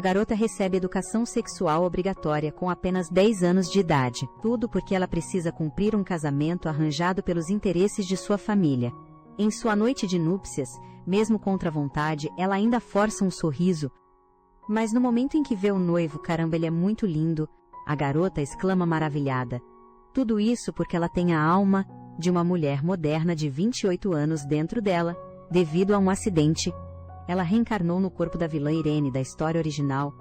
garota recebe educação sexual obrigatória com apenas 10 anos de idade, tudo porque ela precisa cumprir um casamento arranjado pelos interesses de sua família. Em sua noite de núpcias, mesmo contra a vontade, ela ainda força um sorriso. Mas no momento em que vê o noivo, caramba, ele é muito lindo, a garota exclama maravilhada. Tudo isso porque ela tem a alma de uma mulher moderna de 28 anos dentro dela, devido a um acidente. Ela reencarnou no corpo da vilã Irene da história original.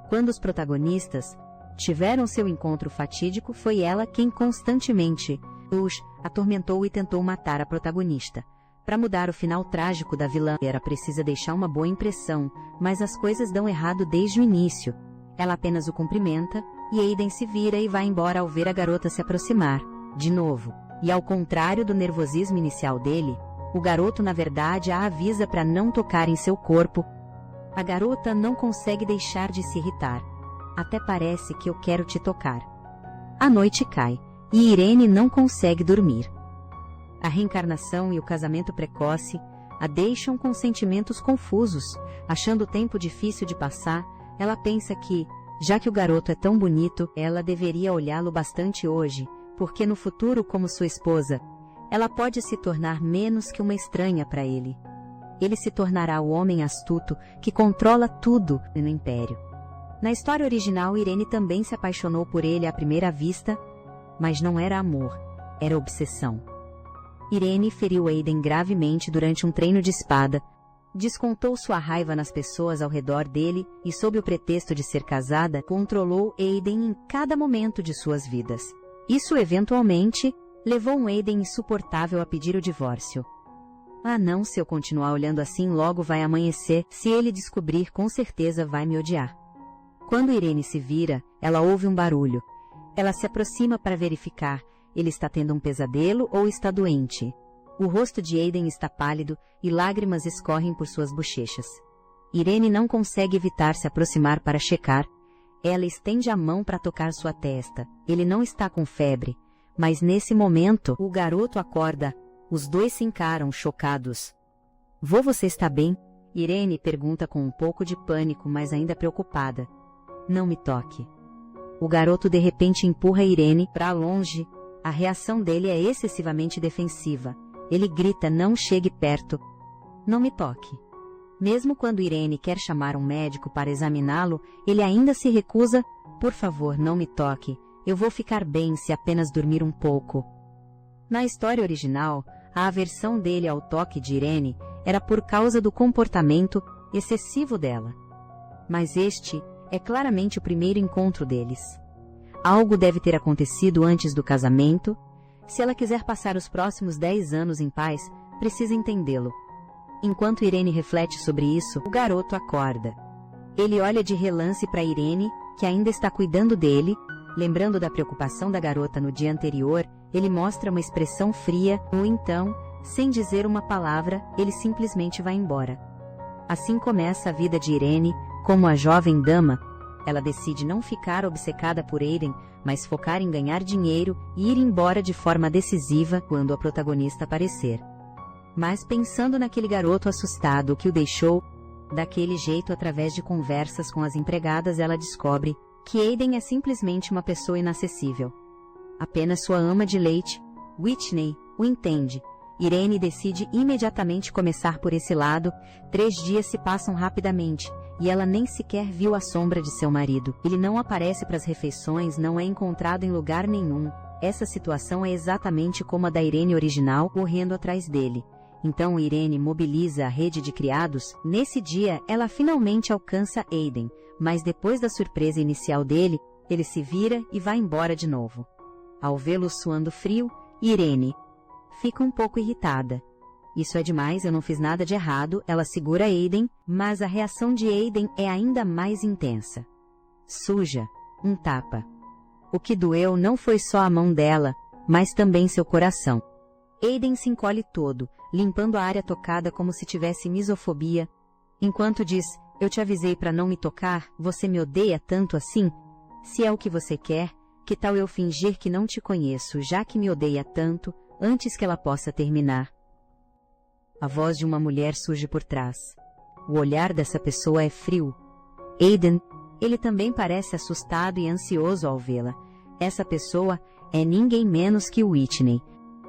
Quando os protagonistas tiveram seu encontro fatídico, foi ela quem constantemente os atormentou e tentou matar a protagonista. Para mudar o final trágico da vilã, era precisa deixar uma boa impressão, mas as coisas dão errado desde o início. Ela apenas o cumprimenta, e Aiden se vira e vai embora ao ver a garota se aproximar, de novo. E ao contrário do nervosismo inicial dele, o garoto na verdade a avisa para não tocar em seu corpo. A garota não consegue deixar de se irritar. Até parece que eu quero te tocar. A noite cai, e Irene não consegue dormir. A reencarnação e o casamento precoce a deixam com sentimentos confusos. Achando o tempo difícil de passar, ela pensa que, já que o garoto é tão bonito, ela deveria olhá-lo bastante hoje, porque no futuro, como sua esposa, ela pode se tornar menos que uma estranha para ele. Ele se tornará o homem astuto que controla tudo no império. Na história original, Irene também se apaixonou por ele à primeira vista, mas não era amor, era obsessão. Irene feriu Aiden gravemente durante um treino de espada, descontou sua raiva nas pessoas ao redor dele e, sob o pretexto de ser casada, controlou Aiden em cada momento de suas vidas. Isso, eventualmente, levou um Aiden insuportável a pedir o divórcio. Ah não, se eu continuar olhando assim logo vai amanhecer, se ele descobrir com certeza vai me odiar. Quando Irene se vira, ela ouve um barulho. Ela se aproxima para verificar, ele está tendo um pesadelo ou está doente. O rosto de Aiden está pálido e lágrimas escorrem por suas bochechas. Irene não consegue evitar se aproximar para checar. Ela estende a mão para tocar sua testa. Ele não está com febre, mas nesse momento o garoto acorda. Os dois se encaram chocados. Vô, você está bem? Irene pergunta com um pouco de pânico, mas ainda preocupada. Não me toque. O garoto de repente empurra Irene para longe. A reação dele é excessivamente defensiva. Ele grita: não chegue perto. Não me toque. Mesmo quando Irene quer chamar um médico para examiná-lo, ele ainda se recusa. Por favor, não me toque. Eu vou ficar bem se apenas dormir um pouco. Na história original, a aversão dele ao toque de Irene era por causa do comportamento excessivo dela. Mas este é claramente o primeiro encontro deles. Algo deve ter acontecido antes do casamento. Se ela quiser passar os próximos 10 anos em paz, precisa entendê-lo. Enquanto Irene reflete sobre isso, o garoto acorda. Ele olha de relance para Irene, que ainda está cuidando dele. Lembrando da preocupação da garota no dia anterior, ele mostra uma expressão fria, ou então, sem dizer uma palavra, ele simplesmente vai embora. Assim começa a vida de Irene, como a jovem dama. Ela decide não ficar obcecada por Aiden, mas focar em ganhar dinheiro e ir embora de forma decisiva quando a protagonista aparecer. Mas pensando naquele garoto assustado que o deixou daquele jeito através de conversas com as empregadas, ela descobre que Aiden é simplesmente uma pessoa inacessível. Apenas sua ama de leite, Whitney, o entende. Irene decide imediatamente começar por esse lado. 3 dias se passam rapidamente, e ela nem sequer viu a sombra de seu marido. Ele não aparece para as refeições, não é encontrado em lugar nenhum. Essa situação é exatamente como a da Irene original, correndo atrás dele. Então Irene mobiliza a rede de criados. Nesse dia, ela finalmente alcança Aiden, mas depois da surpresa inicial dele, ele se vira e vai embora de novo. Ao vê-lo suando frio, Irene fica um pouco irritada. Isso é demais, eu não fiz nada de errado. Ela segura Aiden, mas a reação de Aiden é ainda mais intensa. Suja, um tapa. O que doeu não foi só a mão dela, mas também seu coração. Aiden se encolhe todo, limpando a área tocada como se tivesse misofobia, enquanto diz: eu te avisei para não me tocar, você me odeia tanto assim? Se é o que você quer, que tal eu fingir que não te conheço, já que me odeia tanto, antes que ela possa terminar? A voz de uma mulher surge por trás. O olhar dessa pessoa é frio. Aiden, Ele também parece assustado e ansioso ao vê-la. Essa pessoa é ninguém menos que Whitney.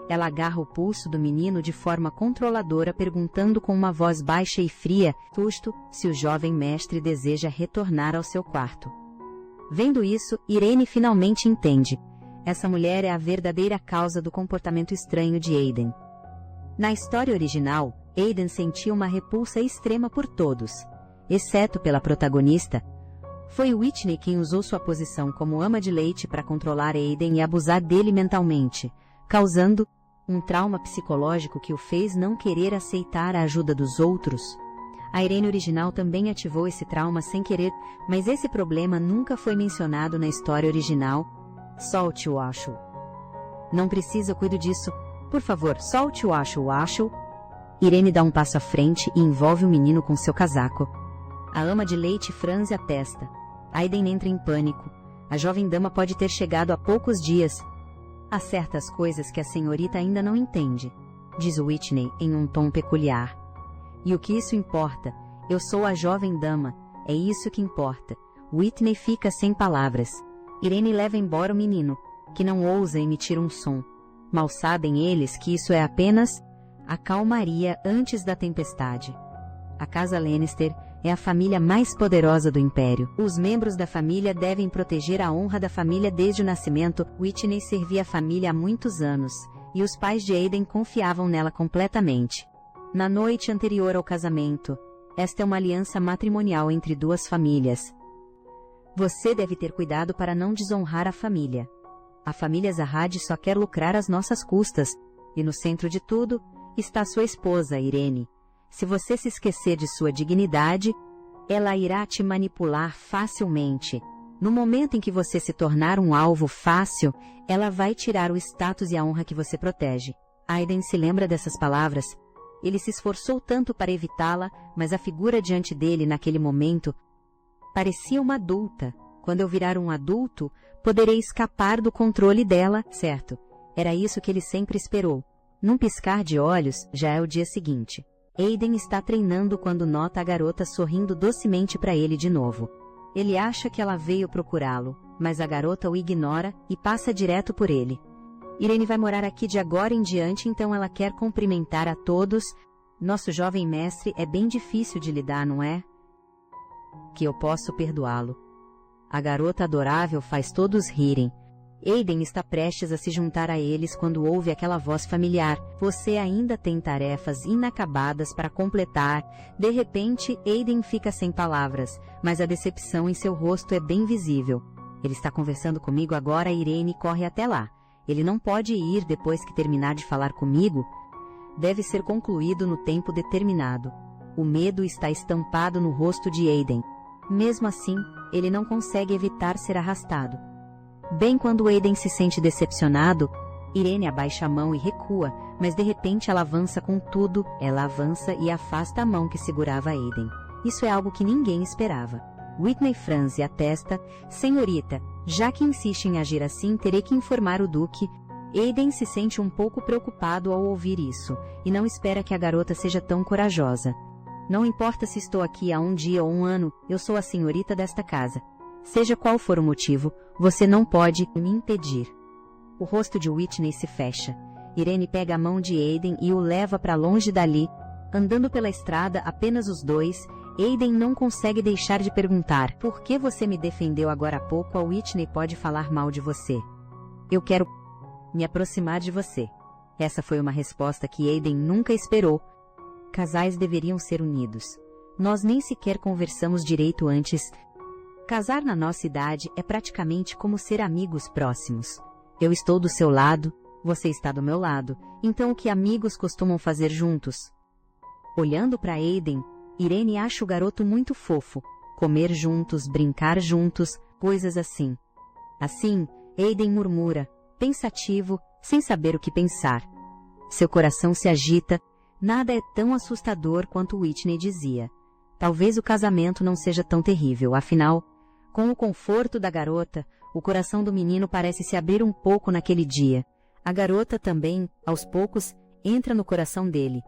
Ela agarra o pulso do menino de forma controladora, perguntando com uma voz baixa e fria, susto, se o jovem mestre deseja retornar ao seu quarto. Vendo isso, Irene finalmente entende. Essa mulher é a verdadeira causa do comportamento estranho de Aiden. Na história original, Aiden sentia uma repulsa extrema por todos, exceto pela protagonista. Foi Whitney quem usou sua posição como ama de leite para controlar Aiden e abusar dele mentalmente, causando um trauma psicológico que o fez não querer aceitar a ajuda dos outros. A Irene original também ativou esse trauma sem querer, mas esse problema nunca foi mencionado na história original. Solte o Ashu. Não precisa, cuido disso. Por favor, solte o Ashu. Irene dá um passo à frente e envolve o menino com seu casaco. A ama de leite franze a testa. Aiden entra em pânico. A jovem dama pode ter chegado há poucos dias. Há certas coisas que a senhorita ainda não entende, diz Whitney em um tom peculiar. E o que isso importa? Eu sou a jovem dama, é isso que importa. Whitney fica sem palavras. Irene leva embora o menino, que não ousa emitir um som. Mal sabem eles que isso é apenas a calmaria antes da tempestade. A casa Lannister é a família mais poderosa do Império. Os membros da família devem proteger a honra da família desde o nascimento. Whitney servia a família há muitos anos, e os pais de Aiden confiavam nela completamente. Na noite anterior ao casamento, esta é uma aliança matrimonial entre duas famílias. Você deve ter cuidado para não desonrar a família. A família Zahad só quer lucrar às nossas custas, e no centro de tudo está sua esposa, Irene. Se você se esquecer de sua dignidade, ela irá te manipular facilmente. No momento em que você se tornar um alvo fácil, ela vai tirar o status e a honra que você protege. Aiden se lembra dessas palavras. Ele se esforçou tanto para evitá-la, mas a figura diante dele naquele momento parecia uma adulta. Quando eu virar um adulto, poderei escapar do controle dela, certo? Era isso que ele sempre esperou. Num piscar de olhos, já é o dia seguinte. Aiden está treinando quando nota a garota sorrindo docemente para ele de novo. Ele acha que ela veio procurá-lo, mas a garota o ignora e passa direto por ele. Irene vai morar aqui de agora em diante, então ela quer cumprimentar a todos. Nosso jovem mestre é bem difícil de lidar, não é? Que eu posso perdoá-lo. A garota adorável faz todos rirem. Aiden está prestes a se juntar a eles quando ouve aquela voz familiar. Você ainda tem tarefas inacabadas para completar. De repente, Aiden fica sem palavras, mas a decepção em seu rosto é bem visível. Ele está conversando comigo agora e Irene corre até lá. Ele não pode ir depois que terminar de falar comigo. Deve ser concluído no tempo determinado. O medo está estampado no rosto de Aiden. Mesmo assim, ele não consegue evitar ser arrastado. Bem quando Aiden se sente decepcionado, Irene abaixa a mão e recua, mas de repente ela avança com tudo. Ela avança e afasta a mão que segurava Aiden. Isso é algo que ninguém esperava. Whitney franze a testa. Senhorita, já que insiste em agir assim, terei que informar o Duque. Aiden se sente um pouco preocupado ao ouvir isso, e não espera que a garota seja tão corajosa. Não importa se estou aqui há um dia ou um ano, eu sou a senhorita desta casa. Seja qual for o motivo, você não pode me impedir. O rosto de Whitney se fecha. Irene pega a mão de Aiden e o leva para longe dali. Andando pela estrada, apenas os dois, Aiden não consegue deixar de perguntar: por que você me defendeu agora há pouco? A Whitney pode falar mal de você. Eu quero me aproximar de você. Essa foi uma resposta que Aiden nunca esperou. Casais deveriam ser unidos. Nós nem sequer conversamos direito antes. Casar na nossa idade é praticamente como ser amigos próximos. Eu estou do seu lado, você está do meu lado, então o que amigos costumam fazer juntos? Olhando para Aiden, Irene acha o garoto muito fofo. Comer juntos, brincar juntos, coisas assim. Assim, Aiden murmura, pensativo, sem saber o que pensar. Seu coração se agita. Nada é tão assustador quanto Whitney dizia. Talvez o casamento não seja tão terrível, afinal, com o conforto da garota, o coração do menino parece se abrir um pouco naquele dia. A garota também, aos poucos, entra no coração dele.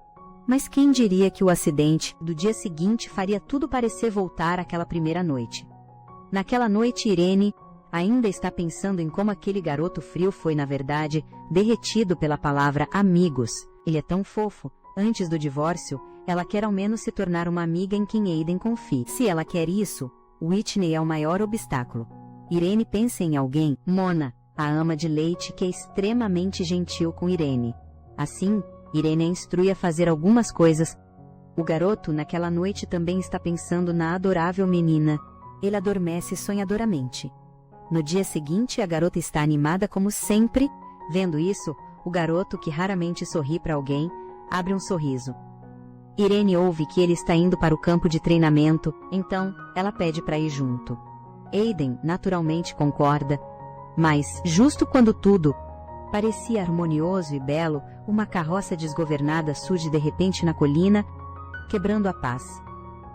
Mas quem diria que o acidente do dia seguinte faria tudo parecer voltar àquela primeira noite? Naquela noite Irene ainda está pensando em como aquele garoto frio foi na verdade derretido pela palavra amigos. Ele é tão fofo. Antes do divórcio, ela quer ao menos se tornar uma amiga em quem Aiden confie. Se ela quer isso, Whitney é o maior obstáculo. Irene pensa em alguém, Mona, a ama de leite que é extremamente gentil com Irene. Assim, Irene a instrui a fazer algumas coisas. O garoto naquela noite também está pensando na adorável menina. Ele adormece sonhadoramente. No dia seguinte, a garota está animada como sempre. Vendo isso, o garoto, que raramente sorri para alguém, abre um sorriso. Irene ouve que ele está indo para o campo de treinamento, então ela pede para ir junto. Aiden naturalmente concorda, mas, justo quando tudo parecia harmonioso e belo, uma carroça desgovernada surge de repente na colina, quebrando a paz.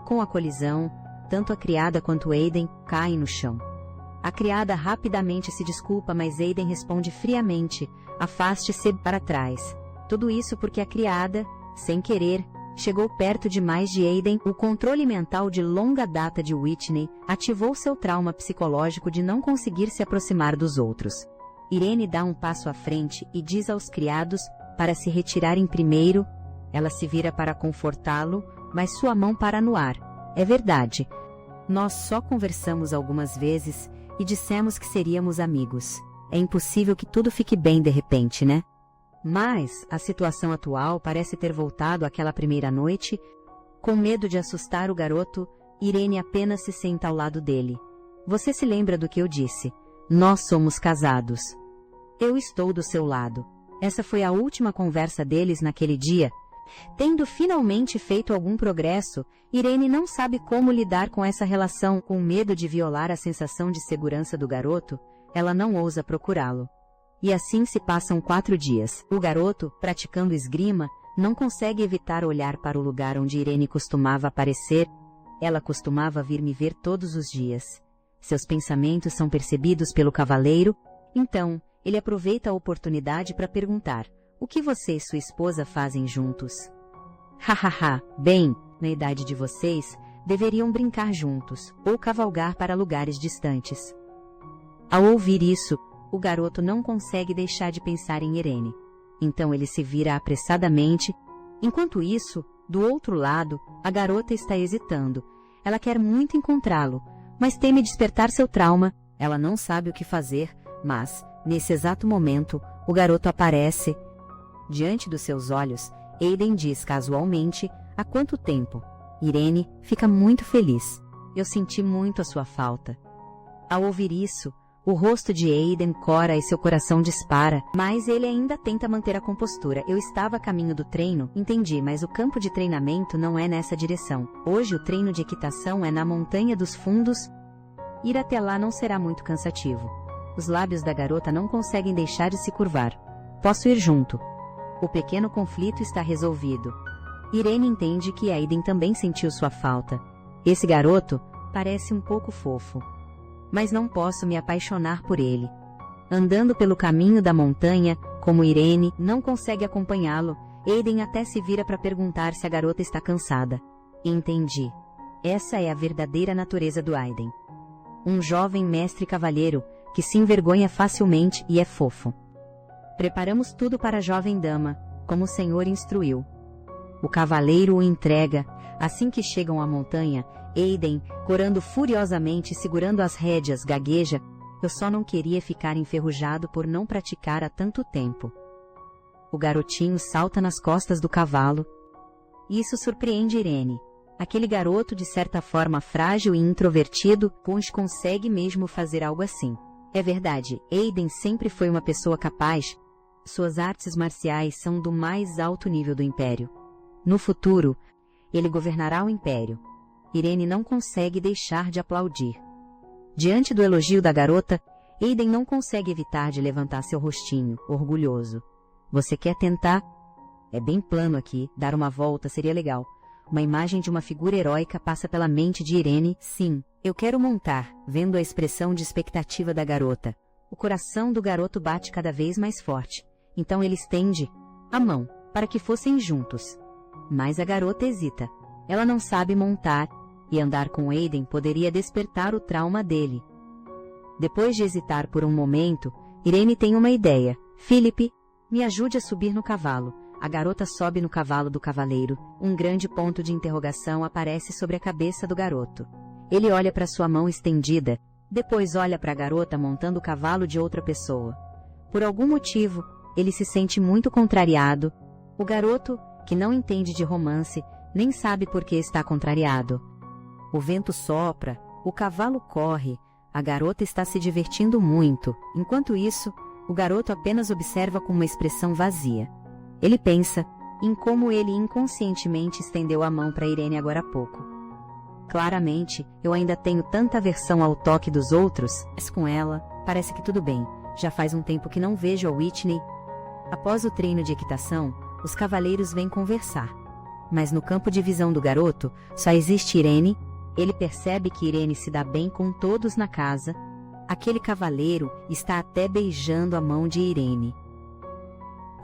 Com a colisão, tanto a criada quanto Aiden caem no chão. A criada rapidamente se desculpa, mas Aiden responde friamente: afaste-se para trás. Tudo isso porque a criada, sem querer, chegou perto demais de Aiden. O controle mental de longa data de Whitney ativou seu trauma psicológico de não conseguir se aproximar dos outros. Irene dá um passo à frente e diz aos criados para se retirarem primeiro. Ela se vira para confortá-lo, mas sua mão para no ar. É verdade. Nós só conversamos algumas vezes e dissemos que seríamos amigos. É impossível que tudo fique bem de repente, né? Mas a situação atual parece ter voltado àquela primeira noite. Com medo de assustar o garoto, Irene apenas se senta ao lado dele. Você se lembra do que eu disse? Nós somos casados. Eu estou do seu lado. Essa foi a última conversa deles naquele dia. Tendo finalmente feito algum progresso, Irene não sabe como lidar com essa relação. Com medo de violar a sensação de segurança do garoto, ela não ousa procurá-lo. E assim se passam 4 dias. O garoto, praticando esgrima, não consegue evitar olhar para o lugar onde Irene costumava aparecer. Ela costumava vir me ver todos os dias. Seus pensamentos são percebidos pelo cavaleiro, então ele aproveita a oportunidade para perguntar: o que você e sua esposa fazem juntos? Hahaha, bem, na idade de vocês, deveriam brincar juntos, ou cavalgar para lugares distantes. Ao ouvir isso, o garoto não consegue deixar de pensar em Irene. Então ele se vira apressadamente. Enquanto isso, do outro lado, a garota está hesitando. Ela quer muito encontrá-lo, mas teme despertar seu trauma. Ela não sabe o que fazer, mas, nesse exato momento, o garoto aparece. Diante dos seus olhos, Aiden diz casualmente: há quanto tempo? Irene fica muito feliz. Eu senti muito a sua falta. Ao ouvir isso, o rosto de Aiden cora e seu coração dispara, mas ele ainda tenta manter a compostura. Eu estava a caminho do treino, entendi, mas o campo de treinamento não é nessa direção. Hoje o treino de equitação é na Montanha dos Fundos. Ir até lá não será muito cansativo. Os lábios da garota não conseguem deixar de se curvar. Posso ir junto. O pequeno conflito está resolvido. Irene entende que Aiden também sentiu sua falta. Esse garoto parece um pouco fofo. Mas não posso me apaixonar por ele. Andando pelo caminho da montanha, como Irene não consegue acompanhá-lo, Aiden até se vira para perguntar se a garota está cansada. Entendi. Essa é a verdadeira natureza do Aiden. Um jovem mestre cavalheiro que se envergonha facilmente e é fofo. Preparamos tudo para a jovem dama, como o senhor instruiu. O cavaleiro o entrega. Assim que chegam à montanha, Aiden, corando furiosamente e segurando as rédeas, gagueja: eu só não queria ficar enferrujado por não praticar há tanto tempo. O garotinho salta nas costas do cavalo. Isso surpreende Irene. Aquele garoto, de certa forma frágil e introvertido, consegue mesmo fazer algo assim. É verdade, Aiden sempre foi uma pessoa capaz. Suas artes marciais são do mais alto nível do Império. No futuro, ele governará o Império. Irene não consegue deixar de aplaudir. Diante do elogio da garota, Aiden não consegue evitar de levantar seu rostinho, orgulhoso. Você quer tentar? É bem plano aqui, dar uma volta seria legal. Uma imagem de uma figura heróica passa pela mente de Irene. Sim, eu quero montar, vendo a expressão de expectativa da garota. O coração do garoto bate cada vez mais forte. Então ele estende a mão, para que fossem juntos. Mas a garota hesita. Ela não sabe montar. e andar com Aiden poderia despertar o trauma dele. Depois de hesitar por um momento, Irene tem uma ideia. Philip, me ajude a subir no cavalo. A garota sobe no cavalo do cavaleiro. Um grande ponto de interrogação aparece sobre a cabeça do garoto. Ele olha para sua mão estendida, depois olha para a garota montando o cavalo de outra pessoa. Por algum motivo, ele se sente muito contrariado. O garoto, que não entende de romance, nem sabe por que está contrariado. O vento sopra, o cavalo corre, a garota está se divertindo muito. Enquanto isso, o garoto apenas observa com uma expressão vazia. Ele pensa em como ele inconscientemente estendeu a mão para Irene agora há pouco. Claramente, eu ainda tenho tanta aversão ao toque dos outros, mas com ela, parece que tudo bem. Já faz um tempo que não vejo a Whitney. Após o treino de equitação, os cavaleiros vêm conversar. Mas no campo de visão do garoto, só existe Irene. Ele percebe que Irene se dá bem com todos na casa. Aquele cavaleiro está até beijando a mão de Irene.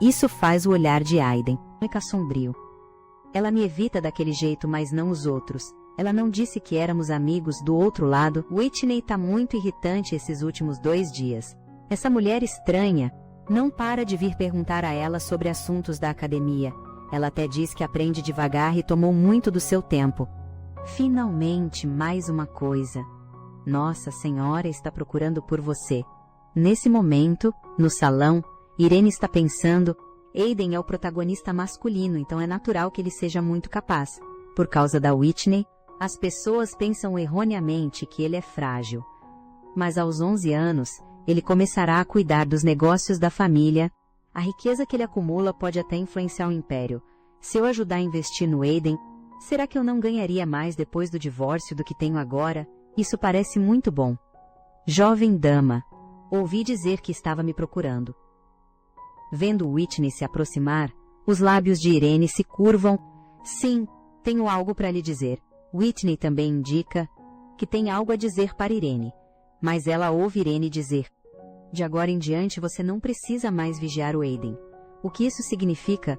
Isso faz o olhar de Aiden ficar sombrio. Ela me evita daquele jeito, mas não os outros. Ela não disse que éramos amigos do outro lado. Whitney tá muito irritante esses últimos 2 dias. Essa mulher estranha não para de vir perguntar a ela sobre assuntos da academia. Ela até diz que aprende devagar e tomou muito do seu tempo. Finalmente, mais uma coisa. Nossa Senhora está procurando por você. Nesse momento, no salão, Irene está pensando, Aiden é o protagonista masculino, então é natural que ele seja muito capaz. Por causa da Whitney, as pessoas pensam erroneamente que ele é frágil. Mas aos 11 anos, ele começará a cuidar dos negócios da família. A riqueza que ele acumula pode até influenciar o império. Se eu ajudar a investir no Aiden, será que eu não ganharia mais depois do divórcio do que tenho agora? Isso parece muito bom. Jovem dama, ouvi dizer que estava me procurando. Vendo Whitney se aproximar, os lábios de Irene se curvam. Sim, tenho algo para lhe dizer. Whitney também indica que tem algo a dizer para Irene. Mas ela ouve Irene dizer, de agora em diante você não precisa mais vigiar o Aiden. O que isso significa?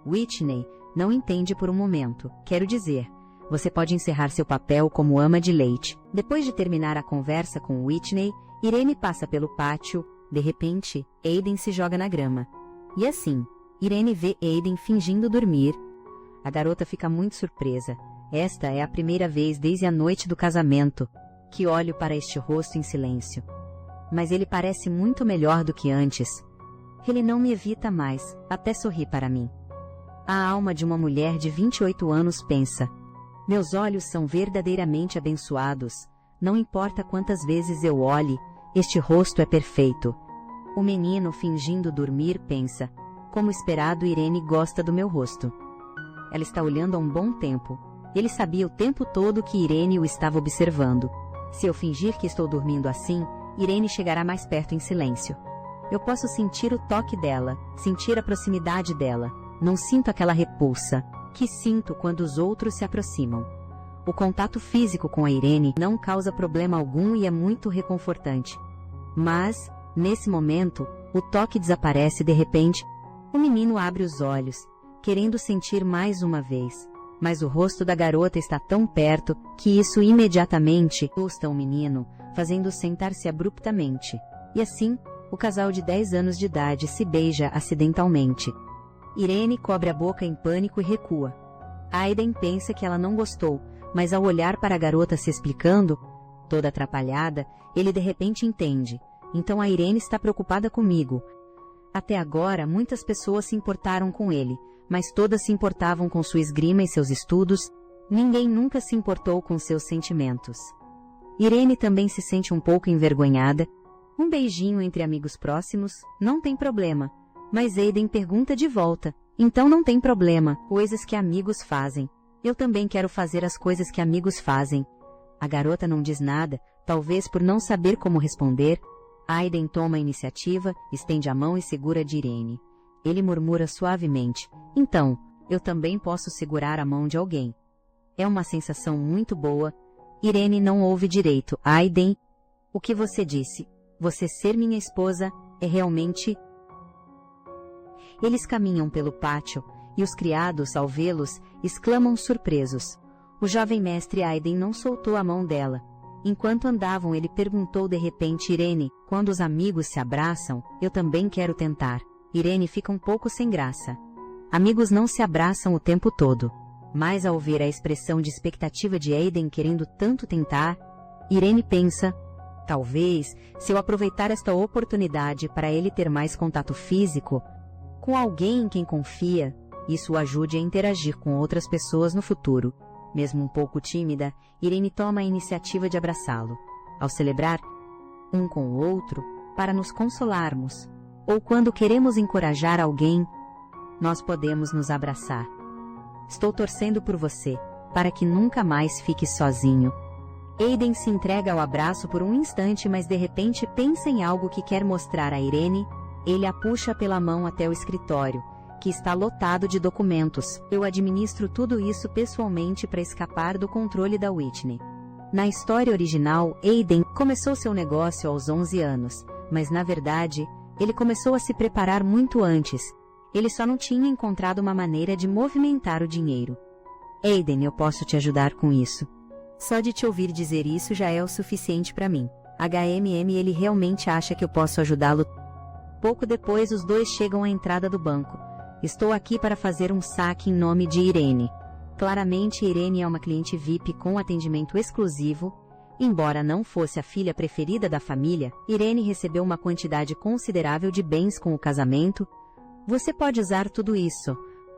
Whitney não entende por um momento. Quero dizer, você pode encerrar seu papel como ama de leite. Depois de terminar a conversa com Whitney, Irene passa pelo pátio. De repente, Aiden se joga na grama. E assim, Irene vê Aiden fingindo dormir. A garota fica muito surpresa. Esta é a primeira vez desde a noite do casamento que olho para este rosto em silêncio. Mas ele parece muito melhor do que antes. Ele não me evita mais, até sorri para mim. A alma de uma mulher de 28 anos pensa, meus olhos são verdadeiramente abençoados. Não importa quantas vezes eu olhe, este rosto é perfeito. O menino fingindo dormir pensa, como esperado, Irene gosta do meu rosto. Ela está olhando há um bom tempo. Ele sabia o tempo todo que Irene o estava observando. Se eu fingir que estou dormindo assim, Irene chegará mais perto em silêncio. Eu posso sentir o toque dela, sentir a proximidade dela. Não sinto aquela repulsa que sinto quando os outros se aproximam. O contato físico com a Irene não causa problema algum e é muito reconfortante. Mas, nesse momento, o toque desaparece de repente. O menino abre os olhos, querendo sentir mais uma vez. Mas o rosto da garota está tão perto que isso imediatamente assusta o menino, fazendo-o sentar-se abruptamente. E assim, o casal de 10 anos de idade se beija acidentalmente. Irene cobre a boca em pânico e recua. Aiden pensa que ela não gostou, mas ao olhar para a garota se explicando, toda atrapalhada, ele de repente entende. Então a Irene está preocupada comigo. Até agora, muitas pessoas se importaram com ele, mas todas se importavam com sua esgrima e seus estudos. Ninguém nunca se importou com seus sentimentos. Irene também se sente um pouco envergonhada. Um beijinho entre amigos próximos, não tem problema. Mas Aiden pergunta de volta. Então não tem problema, coisas que amigos fazem. Eu também quero fazer as coisas que amigos fazem. A garota não diz nada, talvez por não saber como responder. Aiden toma a iniciativa, estende a mão e segura de Irene. Ele murmura suavemente, então, eu também posso segurar a mão de alguém. É uma sensação muito boa. Irene não ouve direito. Aiden, o que você disse? Você ser minha esposa é realmente... Eles caminham pelo pátio, e os criados, ao vê-los, exclamam surpresos. O jovem mestre Aiden não soltou a mão dela. Enquanto andavam, ele perguntou de repente: Irene, quando os amigos se abraçam, eu também quero tentar. Irene fica um pouco sem graça. Amigos não se abraçam o tempo todo. Mas ao ver a expressão de expectativa de Aiden querendo tanto tentar, Irene pensa: talvez, se eu aproveitar esta oportunidade para ele ter mais contato físico com alguém em quem confia, isso o ajude a interagir com outras pessoas no futuro. Mesmo um pouco tímida, Irene toma a iniciativa de abraçá-lo. Ao celebrar um com o outro, para nos consolarmos, ou quando queremos encorajar alguém, nós podemos nos abraçar. Estou torcendo por você, para que nunca mais fique sozinho. Aiden se entrega ao abraço por um instante, mas de repente pensa em algo que quer mostrar a Irene. Ele a puxa pela mão até o escritório, que está lotado de documentos. Eu administro tudo isso pessoalmente para escapar do controle da Whitney. Na história original, Aiden começou seu negócio aos 11 anos, mas na verdade, ele começou a se preparar muito antes. Ele só não tinha encontrado uma maneira de movimentar o dinheiro. Aiden, eu posso te ajudar com isso. Só de te ouvir dizer isso já é o suficiente para mim. Ele realmente acha que eu posso ajudá-lo. Pouco depois, os dois chegam à entrada do banco. Estou aqui para fazer um saque em nome de Irene. Claramente, Irene é uma cliente VIP com atendimento exclusivo. Embora não fosse a filha preferida da família, Irene recebeu uma quantidade considerável de bens com o casamento. Você pode usar tudo isso.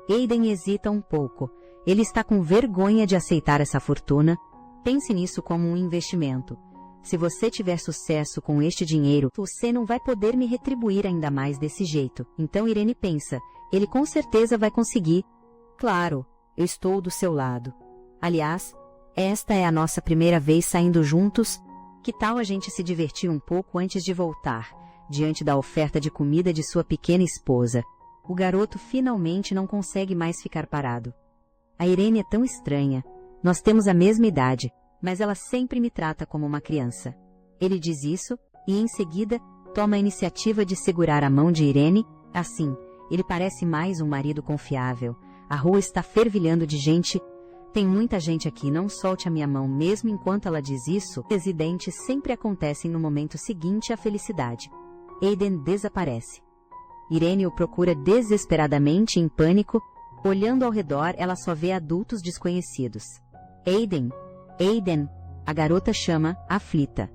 Aiden hesita um pouco. Ele está com vergonha de aceitar essa fortuna. Pense nisso como um investimento. Se você tiver sucesso com este dinheiro, você não vai poder me retribuir ainda mais desse jeito. Então Irene pensa, ele com certeza vai conseguir. Claro, eu estou do seu lado. Aliás, esta é a nossa primeira vez saindo juntos. Que tal a gente se divertir um pouco antes de voltar, diante da oferta de comida de sua pequena esposa? O garoto finalmente não consegue mais ficar parado. A Irene é tão estranha. Nós temos a mesma idade, mas ela sempre me trata como uma criança. Ele diz isso, e em seguida, toma a iniciativa de segurar a mão de Irene. Assim, ele parece mais um marido confiável. A rua está fervilhando de gente. Tem muita gente aqui, não solte a minha mão. Mesmo enquanto ela diz isso, acidentes sempre acontecem no momento seguinte à felicidade. Aiden desaparece. Irene o procura desesperadamente, em pânico. Olhando ao redor, ela só vê adultos desconhecidos. Aiden! Aiden! A garota chama, aflita.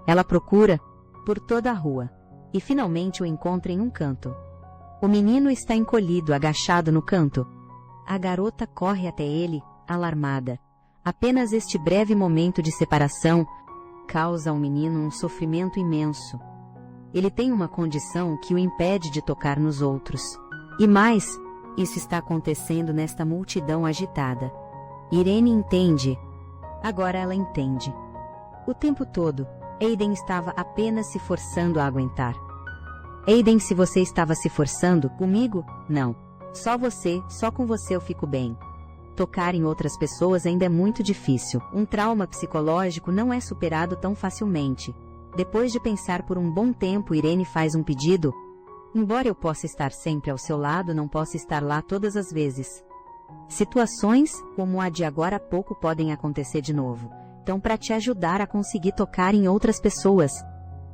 Ela procura por toda a rua, e finalmente o encontra em um canto. O menino está encolhido, agachado no canto. A garota corre até ele, alarmada. Apenas este breve momento de separação causa ao menino um sofrimento imenso. Ele tem uma condição que o impede de tocar nos outros. E mais, isso está acontecendo nesta multidão agitada. Irene entende. Agora ela entende. O tempo todo, Aiden estava apenas se forçando a aguentar. Aiden, se você estava se forçando, comigo, não. Só com você eu fico bem. Tocar em outras pessoas ainda é muito difícil. Um trauma psicológico não é superado tão facilmente. Depois de pensar por um bom tempo, Irene faz um pedido. Embora eu possa estar sempre ao seu lado, não posso estar lá todas as vezes. Situações como a de agora há pouco podem acontecer de novo. Então, para te ajudar a conseguir tocar em outras pessoas,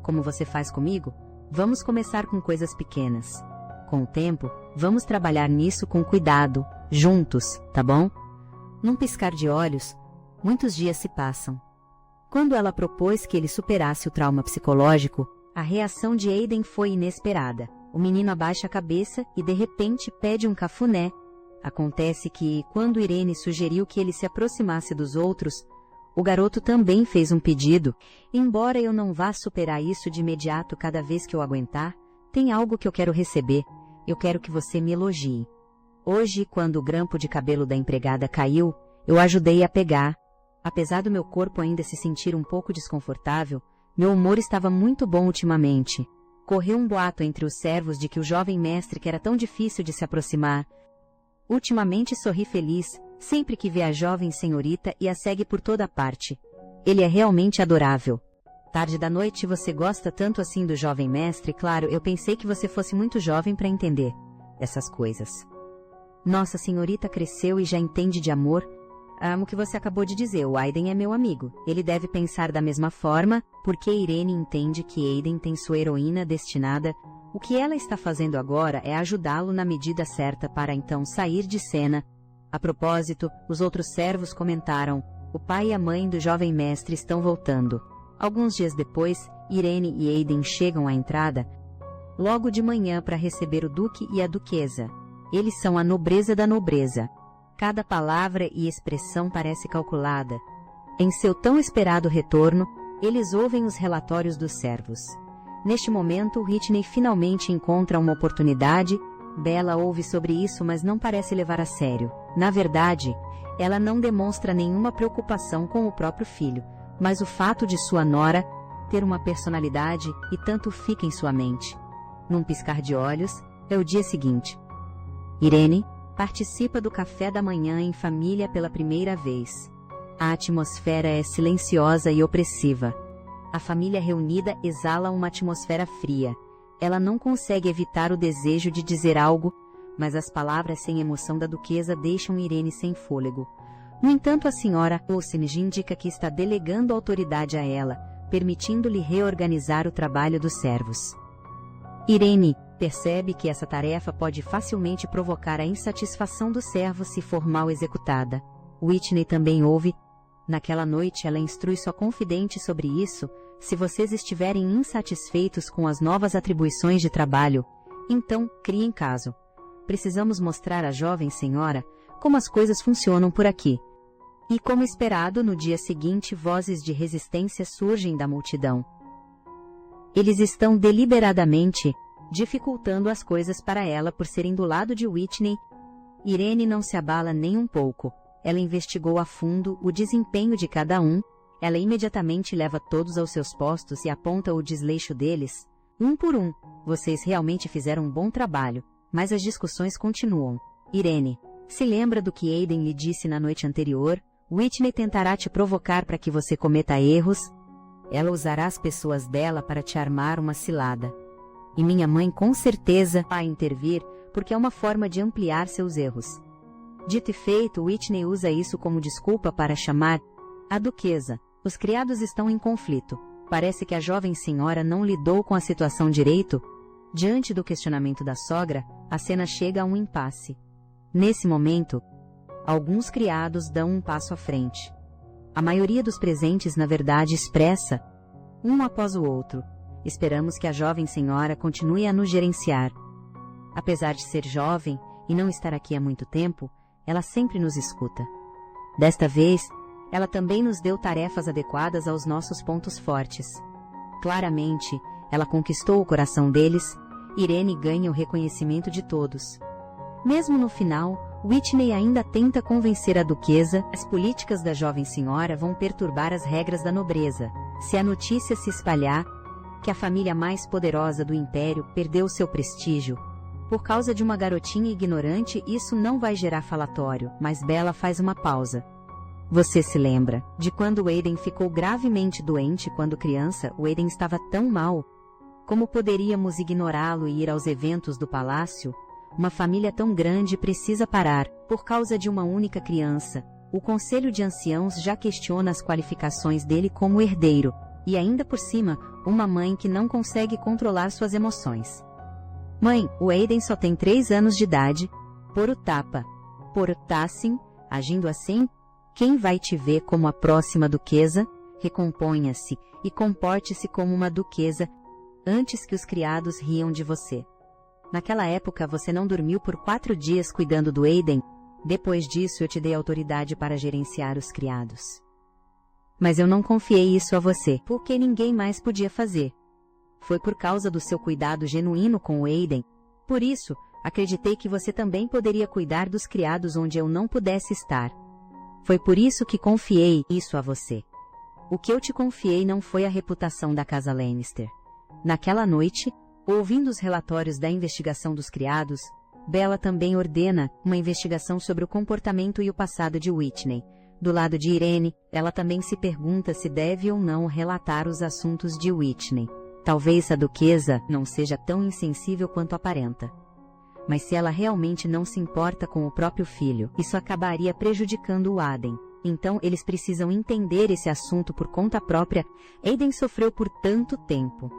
como você faz comigo, vamos começar com coisas pequenas. Com o tempo, vamos trabalhar nisso com cuidado, juntos, tá bom? Num piscar de olhos, muitos dias se passam. Quando ela propôs que ele superasse o trauma psicológico, a reação de Aiden foi inesperada. O menino abaixa a cabeça e de repente pede um cafuné. Acontece que, quando Irene sugeriu que ele se aproximasse dos outros, o garoto também fez um pedido. Embora eu não vá superar isso de imediato cada vez que eu aguentar, tem algo que eu quero receber. Eu quero que você me elogie. Hoje, quando o grampo de cabelo da empregada caiu, eu ajudei a pegar. Apesar do meu corpo ainda se sentir um pouco desconfortável, meu humor estava muito bom ultimamente. Correu um boato entre os servos de que o jovem mestre que era tão difícil de se aproximar. Ultimamente sorri feliz, sempre que vê a jovem senhorita e a segue por toda parte. Ele é realmente adorável. Tarde da noite você gosta tanto assim do jovem mestre? Claro, eu pensei que você fosse muito jovem para entender essas coisas. Nossa senhorita cresceu e já entende de amor. Amo o que você acabou de dizer, o Aiden é meu amigo. Ele deve pensar da mesma forma, porque Irene entende que Aiden tem sua heroína destinada. O que ela está fazendo agora é ajudá-lo na medida certa para então sair de cena. A propósito, os outros servos comentaram, o pai e a mãe do jovem mestre estão voltando. Alguns dias depois, Irene e Aiden chegam à entrada, logo de manhã para receber o duque e a duquesa. Eles são a nobreza da nobreza. Cada palavra e expressão parece calculada. Em seu tão esperado retorno, eles ouvem os relatórios dos servos. Neste momento, Whitney finalmente encontra uma oportunidade. Bella ouve sobre isso, mas não parece levar a sério. Na verdade, ela não demonstra nenhuma preocupação com o próprio filho, mas o fato de sua nora ter uma personalidade e tanto fica em sua mente. Num piscar de olhos, é o dia seguinte. Irene participa do café da manhã em família pela primeira vez. A atmosfera é silenciosa e opressiva. A família reunida exala uma atmosfera fria. Ela não consegue evitar o desejo de dizer algo, mas as palavras sem emoção da duquesa deixam Irene sem fôlego. No entanto, a senhora Olsenj indica que está delegando autoridade a ela, permitindo-lhe reorganizar o trabalho dos servos. Irene percebe que essa tarefa pode facilmente provocar a insatisfação do servo se for mal executada. Whitney também ouve. Naquela noite ela instrui sua confidente sobre isso. Se vocês estiverem insatisfeitos com as novas atribuições de trabalho, então criem caso. Precisamos mostrar à jovem senhora como as coisas funcionam por aqui. E como esperado, no dia seguinte vozes de resistência surgem da multidão. Eles estão deliberadamente dificultando as coisas para ela por serem do lado de Whitney. Irene não se abala nem um pouco. Ela investigou a fundo o desempenho de cada um. Ela imediatamente leva todos aos seus postos e aponta o desleixo deles. Um por um, vocês realmente fizeram um bom trabalho, mas as discussões continuam. Irene, se lembra do que Aiden lhe disse na noite anterior? Whitney tentará te provocar para que você cometa erros. Ela usará as pessoas dela para te armar uma cilada. E minha mãe com certeza vai intervir, porque é uma forma de ampliar seus erros. Dito e feito, Whitney usa isso como desculpa para chamar a duquesa. Os criados estão em conflito. Parece que a jovem senhora não lidou com a situação direito. Diante do questionamento da sogra, a cena chega a um impasse. Nesse momento, alguns criados dão um passo à frente. A maioria dos presentes, na verdade, expressa, um após o outro. Esperamos que a jovem senhora continue a nos gerenciar. Apesar de ser jovem e não estar aqui há muito tempo, ela sempre nos escuta. Desta vez, ela também nos deu tarefas adequadas aos nossos pontos fortes. Claramente, ela conquistou o coração deles. Irene ganha o reconhecimento de todos. Mesmo no final, Whitney ainda tenta convencer a duquesa. As políticas da jovem senhora vão perturbar as regras da nobreza. Se a notícia se espalhar que a família mais poderosa do império perdeu seu prestígio por causa de uma garotinha ignorante, isso não vai gerar falatório, mas Bella faz uma pausa. Você se lembra de quando Aiden ficou gravemente doente quando criança? O Aiden estava tão mal. Como poderíamos ignorá-lo e ir aos eventos do palácio? Uma família tão grande precisa parar por causa de uma única criança. O Conselho de Anciãos já questiona as qualificações dele como herdeiro. E ainda por cima, uma mãe que não consegue controlar suas emoções. Mãe, o Aiden só tem 3 anos de idade. Por o tapa. Por o tassim, agindo assim, quem vai te ver como a próxima duquesa? Recomponha-se e comporte-se como uma duquesa antes que os criados riam de você. Naquela época você não dormiu por 4 dias cuidando do Aiden. Depois disso eu te dei autoridade para gerenciar os criados. Mas eu não confiei isso a você, porque ninguém mais podia fazer. Foi por causa do seu cuidado genuíno com o Aiden. Por isso, acreditei que você também poderia cuidar dos criados onde eu não pudesse estar. Foi por isso que confiei isso a você. O que eu te confiei não foi a reputação da casa Lannister. Naquela noite, ouvindo os relatórios da investigação dos criados, Bella também ordena uma investigação sobre o comportamento e o passado de Whitney. Do lado de Irene, ela também se pergunta se deve ou não relatar os assuntos de Whitney. Talvez a duquesa não seja tão insensível quanto aparenta. Mas se ela realmente não se importa com o próprio filho, isso acabaria prejudicando o Aden. Então eles precisam entender esse assunto por conta própria. Aiden sofreu por tanto tempo.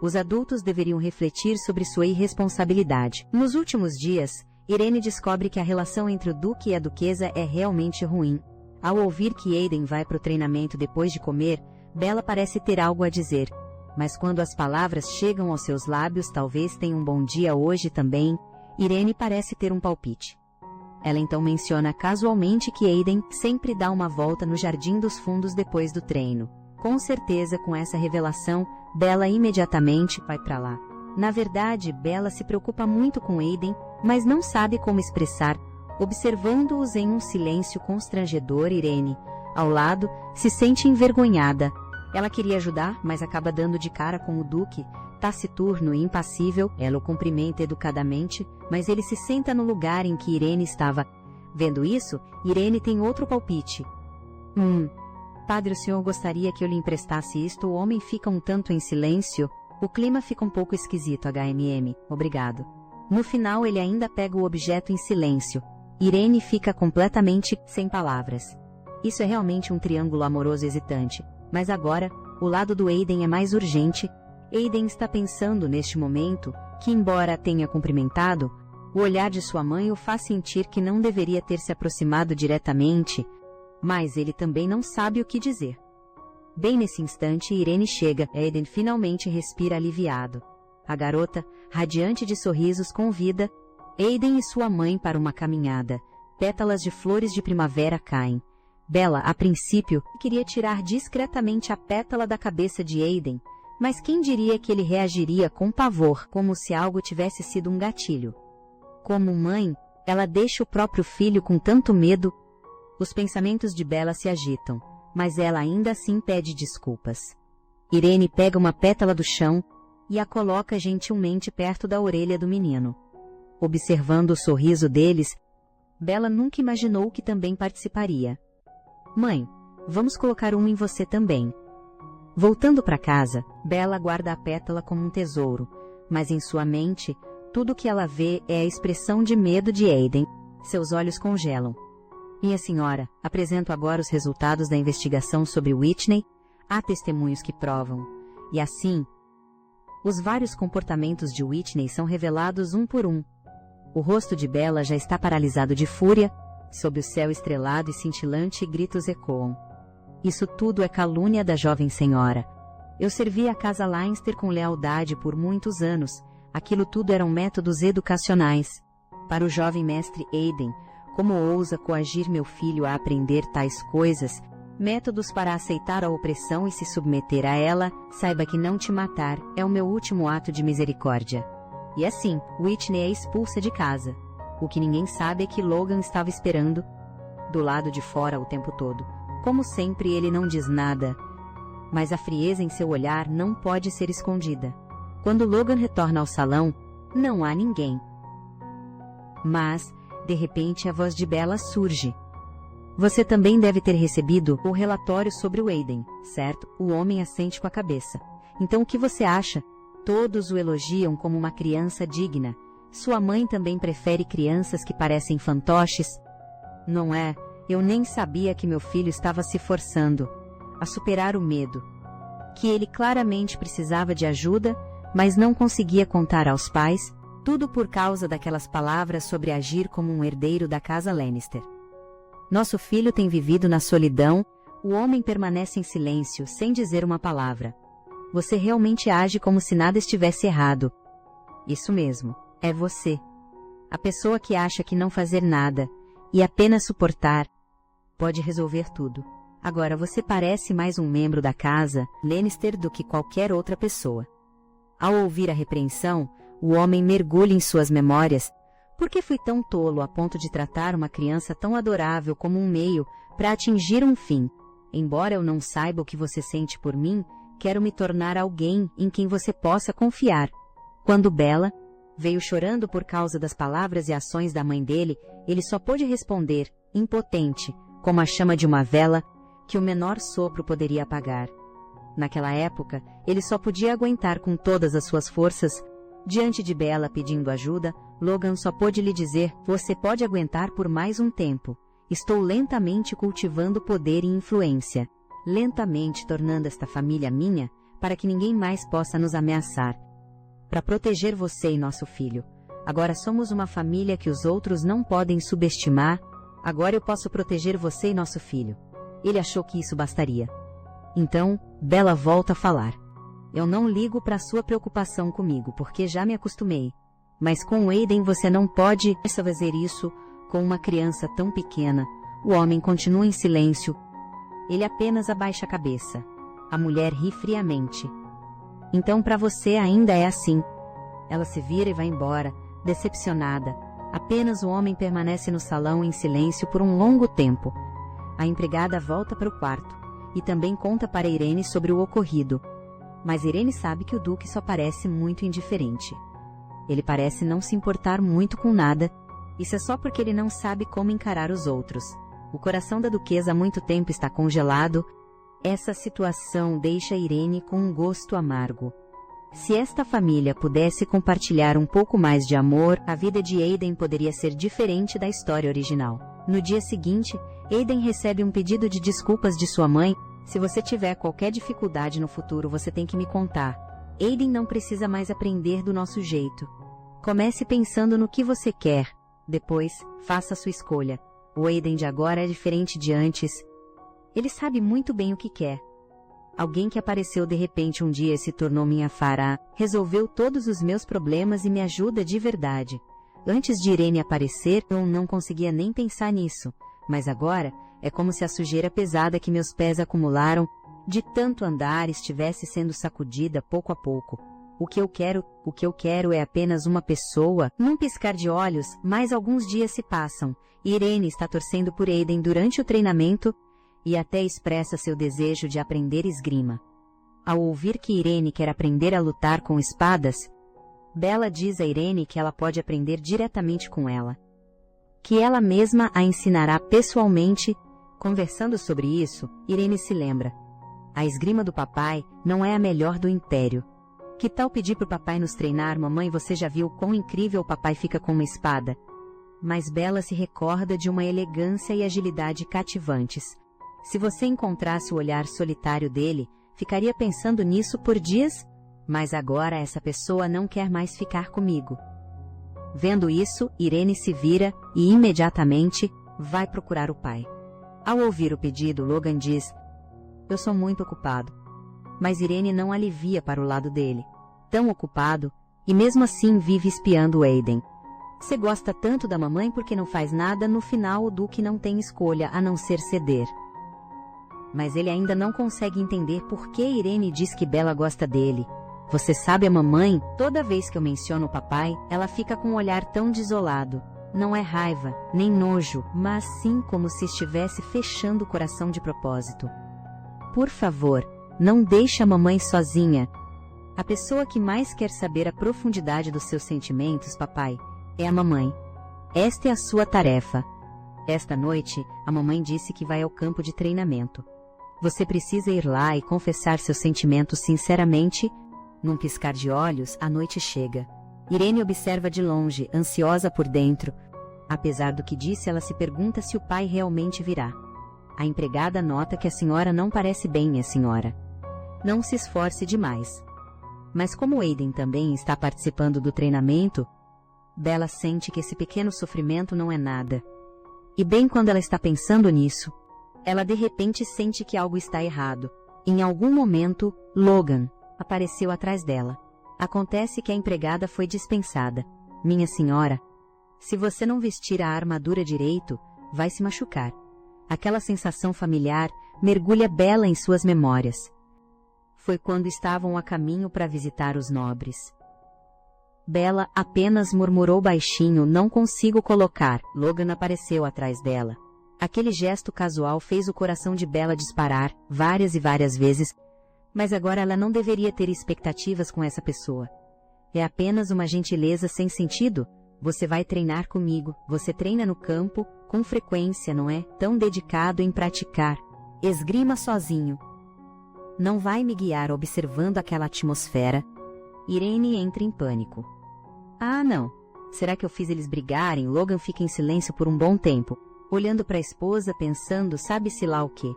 Os adultos deveriam refletir sobre sua irresponsabilidade. Nos últimos dias, Irene descobre que a relação entre o Duque e a Duquesa é realmente ruim. Ao ouvir que Aiden vai para o treinamento depois de comer, Bella parece ter algo a dizer. Mas quando as palavras chegam aos seus lábios, talvez tenha um bom dia hoje também, Irene parece ter um palpite. Ela então menciona casualmente que Aiden sempre dá uma volta no Jardim dos Fundos depois do treino. Com certeza, com essa revelação, Bella imediatamente vai para lá. Na verdade, Bella se preocupa muito com Aiden, mas não sabe como expressar. Observando-os em um silêncio constrangedor, Irene, ao lado, se sente envergonhada. Ela queria ajudar, mas acaba dando de cara com o Duque, taciturno e impassível. Ela o cumprimenta educadamente, mas ele se senta no lugar em que Irene estava. Vendo isso, Irene tem outro palpite. Padre, o senhor gostaria que eu lhe emprestasse isto? O homem fica um tanto em silêncio. O clima fica um pouco esquisito, HMM. Obrigado. No final, ele ainda pega o objeto em silêncio. Irene fica completamente sem palavras. Isso é realmente um triângulo amoroso hesitante. Mas agora, o lado do Aiden é mais urgente. Aiden está pensando neste momento que, embora a tenha cumprimentado, o olhar de sua mãe o faz sentir que não deveria ter se aproximado diretamente, mas ele também não sabe o que dizer. Bem nesse instante, Irene chega. Aiden finalmente respira aliviado. A garota, radiante de sorrisos, convida Aiden e sua mãe para uma caminhada. Pétalas de flores de primavera caem. Bella, a princípio, queria tirar discretamente a pétala da cabeça de Aiden, mas quem diria que ele reagiria com pavor, como se algo tivesse sido um gatilho. Como mãe, ela deixa o próprio filho com tanto medo. Os pensamentos de Bella se agitam, mas ela ainda assim pede desculpas. Irene pega uma pétala do chão e a coloca gentilmente perto da orelha do menino. Observando o sorriso deles, Bella nunca imaginou que também participaria. Mãe, vamos colocar uma em você também. Voltando para casa, Bella guarda a pétala como um tesouro, mas em sua mente, tudo o que ela vê é a expressão de medo de Aiden. Seus olhos congelam. Minha senhora, apresento agora os resultados da investigação sobre Whitney. Há testemunhos que provam. E assim, os vários comportamentos de Whitney são revelados um por um. O rosto de Bella já está paralisado de fúria. Sob o céu estrelado e cintilante, gritos ecoam. Isso tudo é calúnia da jovem senhora. Eu servi a casa Leinster com lealdade por muitos anos. Aquilo tudo eram métodos educacionais. Para o jovem mestre Aiden, como ousa coagir meu filho a aprender tais coisas? Métodos para aceitar a opressão e se submeter a ela. Saiba que não te matar é o meu último ato de misericórdia. E assim, Whitney é expulsa de casa. O que ninguém sabe é que Logan estava esperando do lado de fora o tempo todo. Como sempre, ele não diz nada, mas a frieza em seu olhar não pode ser escondida. Quando Logan retorna ao salão, não há ninguém. Mas, de repente, a voz de Bella surge. Você também deve ter recebido o relatório sobre o Aiden, certo? O homem assente com a cabeça. Então o que você acha? Todos o elogiam como uma criança digna. Sua mãe também prefere crianças que parecem fantoches? Não é? Eu nem sabia que meu filho estava se forçando a superar o medo. Que ele claramente precisava de ajuda, mas não conseguia contar aos pais, tudo por causa daquelas palavras sobre agir como um herdeiro da casa Lannister. Nosso filho tem vivido na solidão. O homem permanece em silêncio, sem dizer uma palavra. Você realmente age como se nada estivesse errado. Isso mesmo. É você. A pessoa que acha que não fazer nada, e apenas suportar, pode resolver tudo. Agora você parece mais um membro da casa Lannister do que qualquer outra pessoa. Ao ouvir a repreensão, o homem mergulha em suas memórias. Por que fui tão tolo a ponto de tratar uma criança tão adorável como um meio para atingir um fim? Embora eu não saiba o que você sente por mim, quero me tornar alguém em quem você possa confiar. Quando Bella veio chorando por causa das palavras e ações da mãe dele, ele só pôde responder, impotente, como a chama de uma vela, que o menor sopro poderia apagar. Naquela época, ele só podia aguentar com todas as suas forças. Diante de Bella pedindo ajuda, Logan só pôde lhe dizer, você pode aguentar por mais um tempo. Estou lentamente cultivando poder e influência, lentamente tornando esta família minha, para que ninguém mais possa nos ameaçar. Para proteger você e nosso filho. Agora somos uma família que os outros não podem subestimar. Agora eu posso proteger você e nosso filho. Ele achou que isso bastaria. Então, Bella volta a falar. Eu não ligo para sua preocupação comigo, porque já me acostumei. Mas com Aiden você não pode fazer isso com uma criança tão pequena. O homem continua em silêncio. Ele apenas abaixa a cabeça. A mulher ri friamente. Então para você ainda é assim. Ela se vira e vai embora, decepcionada. Apenas o homem permanece no salão em silêncio por um longo tempo. A empregada volta para o quarto e também conta para Irene sobre o ocorrido. Mas Irene sabe que o Duque só parece muito indiferente. Ele parece não se importar muito com nada. Isso é só porque ele não sabe como encarar os outros. O coração da duquesa há muito tempo está congelado. Essa situação deixa Irene com um gosto amargo. Se esta família pudesse compartilhar um pouco mais de amor, a vida de Aiden poderia ser diferente da história original. No dia seguinte, Aiden recebe um pedido de desculpas de sua mãe. Se você tiver qualquer dificuldade no futuro, você tem que me contar. Aiden não precisa mais aprender do nosso jeito. Comece pensando no que você quer. Depois, faça sua escolha. O Aiden de agora é diferente de antes. Ele sabe muito bem o que quer. Alguém que apareceu de repente um dia e se tornou minha fará, resolveu todos os meus problemas e me ajuda de verdade. Antes de Irene aparecer, eu não conseguia nem pensar nisso. Mas agora, é como se a sujeira pesada que meus pés acumularam, de tanto andar, estivesse sendo sacudida pouco a pouco. O que eu quero é apenas uma pessoa. Num piscar de olhos, mais alguns dias se passam. Irene está torcendo por Aiden durante o treinamento e até expressa seu desejo de aprender esgrima. Ao ouvir que Irene quer aprender a lutar com espadas, Bella diz a Irene que ela pode aprender diretamente com ela. Que ela mesma a ensinará pessoalmente. Conversando sobre isso, Irene se lembra. A esgrima do papai não é a melhor do império. Que tal pedir pro papai nos treinar, mamãe? Você já viu quão incrível o papai fica com uma espada? Mas Bella se recorda de uma elegância e agilidade cativantes. Se você encontrasse o olhar solitário dele, ficaria pensando nisso por dias? Mas agora essa pessoa não quer mais ficar comigo. Vendo isso, Irene se vira e imediatamente vai procurar o pai. Ao ouvir o pedido, Logan diz: eu sou muito ocupado. Mas Irene não alivia para o lado dele. Tão ocupado, e mesmo assim vive espiando Aiden. Você gosta tanto da mamãe porque não faz nada. No final o Duque não tem escolha a não ser ceder. Mas ele ainda não consegue entender por que Irene diz que Bella gosta dele. Você sabe, a mamãe, toda vez que eu menciono o papai, ela fica com um olhar tão desolado. Não é raiva, nem nojo, mas sim como se estivesse fechando o coração de propósito. Por favor, não deixe a mamãe sozinha. A pessoa que mais quer saber a profundidade dos seus sentimentos, papai, é a mamãe. Esta é a sua tarefa. Esta noite, a mamãe disse que vai ao campo de treinamento. Você precisa ir lá e confessar seus sentimentos sinceramente. Num piscar de olhos, a noite chega. Irene observa de longe, ansiosa por dentro. Apesar do que disse, ela se pergunta se o pai realmente virá. A empregada nota que a senhora não parece bem, minha senhora. Não se esforce demais. Mas como Aiden também está participando do treinamento, Bella sente que esse pequeno sofrimento não é nada. E bem quando ela está pensando nisso, ela de repente sente que algo está errado. Em algum momento, Logan apareceu atrás dela. Acontece que a empregada foi dispensada. Minha senhora, se você não vestir a armadura direito, vai se machucar. Aquela sensação familiar mergulha Bella em suas memórias. Foi quando estavam a caminho para visitar os nobres. Bella apenas murmurou baixinho: não consigo colocar. Logan apareceu atrás dela. Aquele gesto casual fez o coração de Bella disparar, várias e várias vezes, mas agora ela não deveria ter expectativas com essa pessoa. É apenas uma gentileza sem sentido. Você vai treinar comigo, você treina no campo, com frequência, não é? Tão dedicado em praticar esgrima sozinho. Não vai me guiar observando aquela atmosfera? Irene entra em pânico. Ah, não. Será que eu fiz eles brigarem? Logan fica em silêncio por um bom tempo. olhando para a esposa pensando sabe-se lá o quê.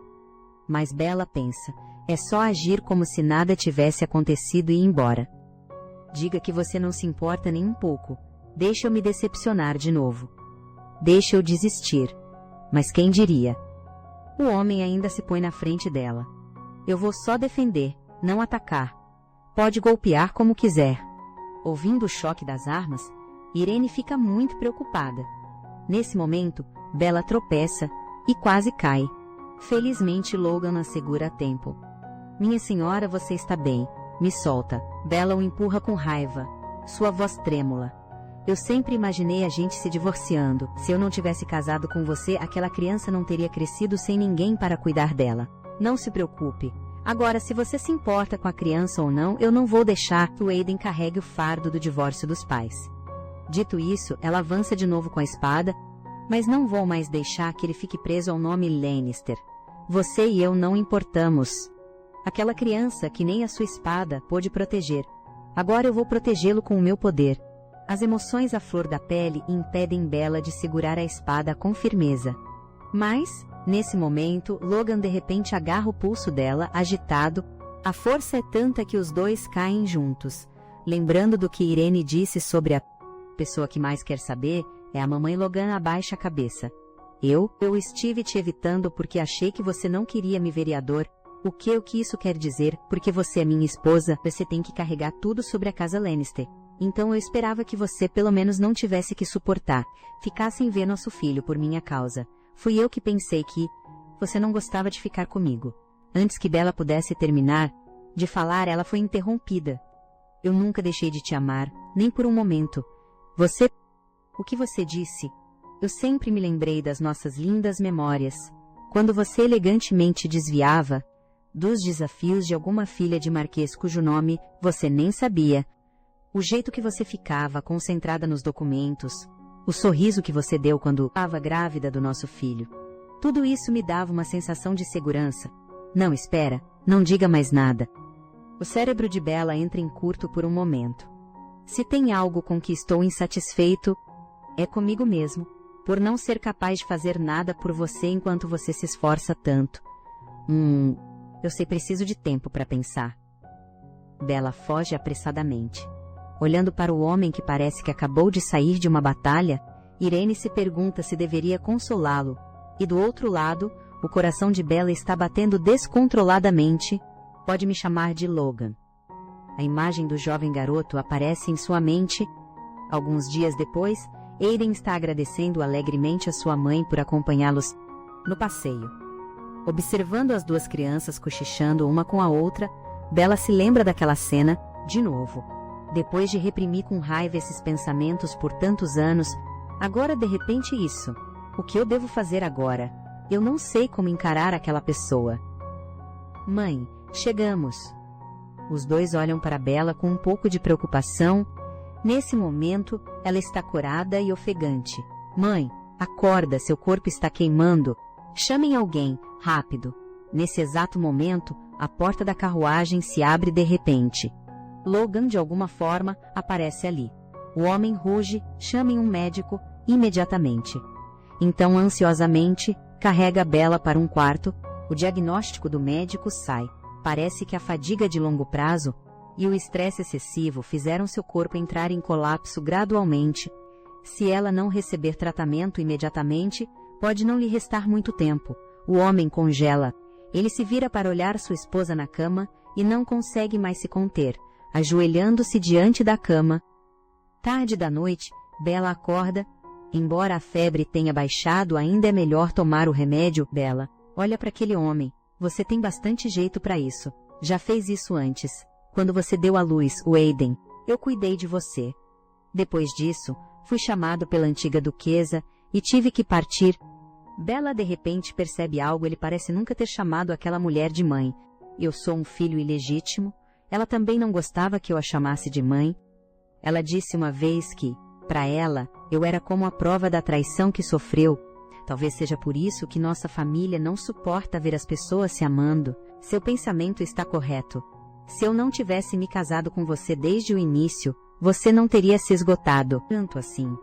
Mas Bella pensa, é só agir como se nada tivesse acontecido e ir embora. Diga que você não se importa nem um pouco, deixa eu me decepcionar de novo. Deixa eu desistir. Mas quem diria? O homem ainda se põe na frente dela. Eu vou só defender, não atacar. Pode golpear como quiser. Ouvindo o choque das armas, Irene fica muito preocupada. Nesse momento, Bella tropeça e quase cai. Felizmente Logan a segura a tempo. Minha senhora, você está bem. Me solta. Bella o empurra com raiva. Sua voz trêmula. Eu sempre imaginei a gente se divorciando. Se eu não tivesse casado com você, aquela criança não teria crescido sem ninguém para cuidar dela. Não se preocupe. Agora, se você se importa com a criança ou não, eu não vou deixar que o Aiden carregue o fardo do divórcio dos pais. Dito isso, ela avança de novo com a espada, mas não vou mais deixar que ele fique preso ao nome Lannister. Você e eu não importamos. Aquela criança que nem a sua espada pôde proteger. Agora eu vou protegê-lo com o meu poder. As emoções à flor da pele impedem Bella de segurar a espada com firmeza. Mas, nesse momento, Logan de repente agarra o pulso dela, agitado. A força é tanta que os dois caem juntos. Lembrando do que Irene disse sobre a pessoa que mais quer saber, é a mamãe. Logan abaixa a cabeça. Eu estive te evitando porque achei que você não queria me vereador. O que isso quer dizer? Porque você é minha esposa, você tem que carregar tudo sobre a casa Lannister. Então eu esperava que você pelo menos não tivesse que suportar, ficar sem ver nosso filho por minha causa. Fui eu que pensei que você não gostava de ficar comigo. Antes que Bella pudesse terminar de falar, ela foi interrompida. Eu nunca deixei de te amar, nem por um momento. Você... O que você disse? Eu sempre me lembrei das nossas lindas memórias. Quando você elegantemente desviava dos desafios de alguma filha de marquês cujo nome você nem sabia. O jeito que você ficava concentrada nos documentos, o sorriso que você deu quando estava grávida do nosso filho. Tudo isso me dava uma sensação de segurança. Não, espera, não diga mais nada. O cérebro de Bella entra em curto por um momento. Se tem algo com que estou insatisfeito, é comigo mesmo, por não ser capaz de fazer nada por você enquanto você se esforça tanto. Eu sei, preciso de tempo para pensar. Bella foge apressadamente. Olhando para o homem que parece que acabou de sair de uma batalha, Irene se pergunta se deveria consolá-lo. E do outro lado, o coração de Bella está batendo descontroladamente. Pode me chamar de Logan. A imagem do jovem garoto aparece em sua mente. Alguns dias depois, Aiden está agradecendo alegremente a sua mãe por acompanhá-los no passeio. Observando as duas crianças cochichando uma com a outra, Bella se lembra daquela cena, de novo. Depois de reprimir com raiva esses pensamentos por tantos anos, agora de repente isso. O que eu devo fazer agora? Eu não sei como encarar aquela pessoa. Mãe, chegamos. Os dois olham para Bella com um pouco de preocupação. Nesse momento, ela está corada e ofegante. Mãe, acorda, seu corpo está queimando. Chamem alguém, rápido. Nesse exato momento, a porta da carruagem se abre de repente. Logan, de alguma forma, aparece ali. O homem ruge, chamem um médico, imediatamente. Então, ansiosamente, carrega Bella para um quarto. O diagnóstico do médico sai. Parece que a fadiga de longo prazo e o estresse excessivo fizeram seu corpo entrar em colapso gradualmente. Se ela não receber tratamento imediatamente, pode não lhe restar muito tempo. O homem congela. Ele se vira para olhar sua esposa na cama e não consegue mais se conter, ajoelhando-se diante da cama. Tarde da noite, Bella acorda. Embora a febre tenha baixado, ainda é melhor tomar o remédio. Bella, olha para aquele homem. Você tem bastante jeito para isso. Já fez isso antes. Quando você deu à luz o Aiden, eu cuidei de você. Depois disso, fui chamado pela antiga duquesa e tive que partir. Bella de repente percebe algo. Ele parece nunca ter chamado aquela mulher de mãe. Eu sou um filho ilegítimo. Ela também não gostava que eu a chamasse de mãe. Ela disse uma vez que, para ela, eu era como a prova da traição que sofreu. Talvez seja por isso que nossa família não suporta ver as pessoas se amando. Seu pensamento está correto. Se eu não tivesse me casado com você desde o início, você não teria se esgotado tanto assim.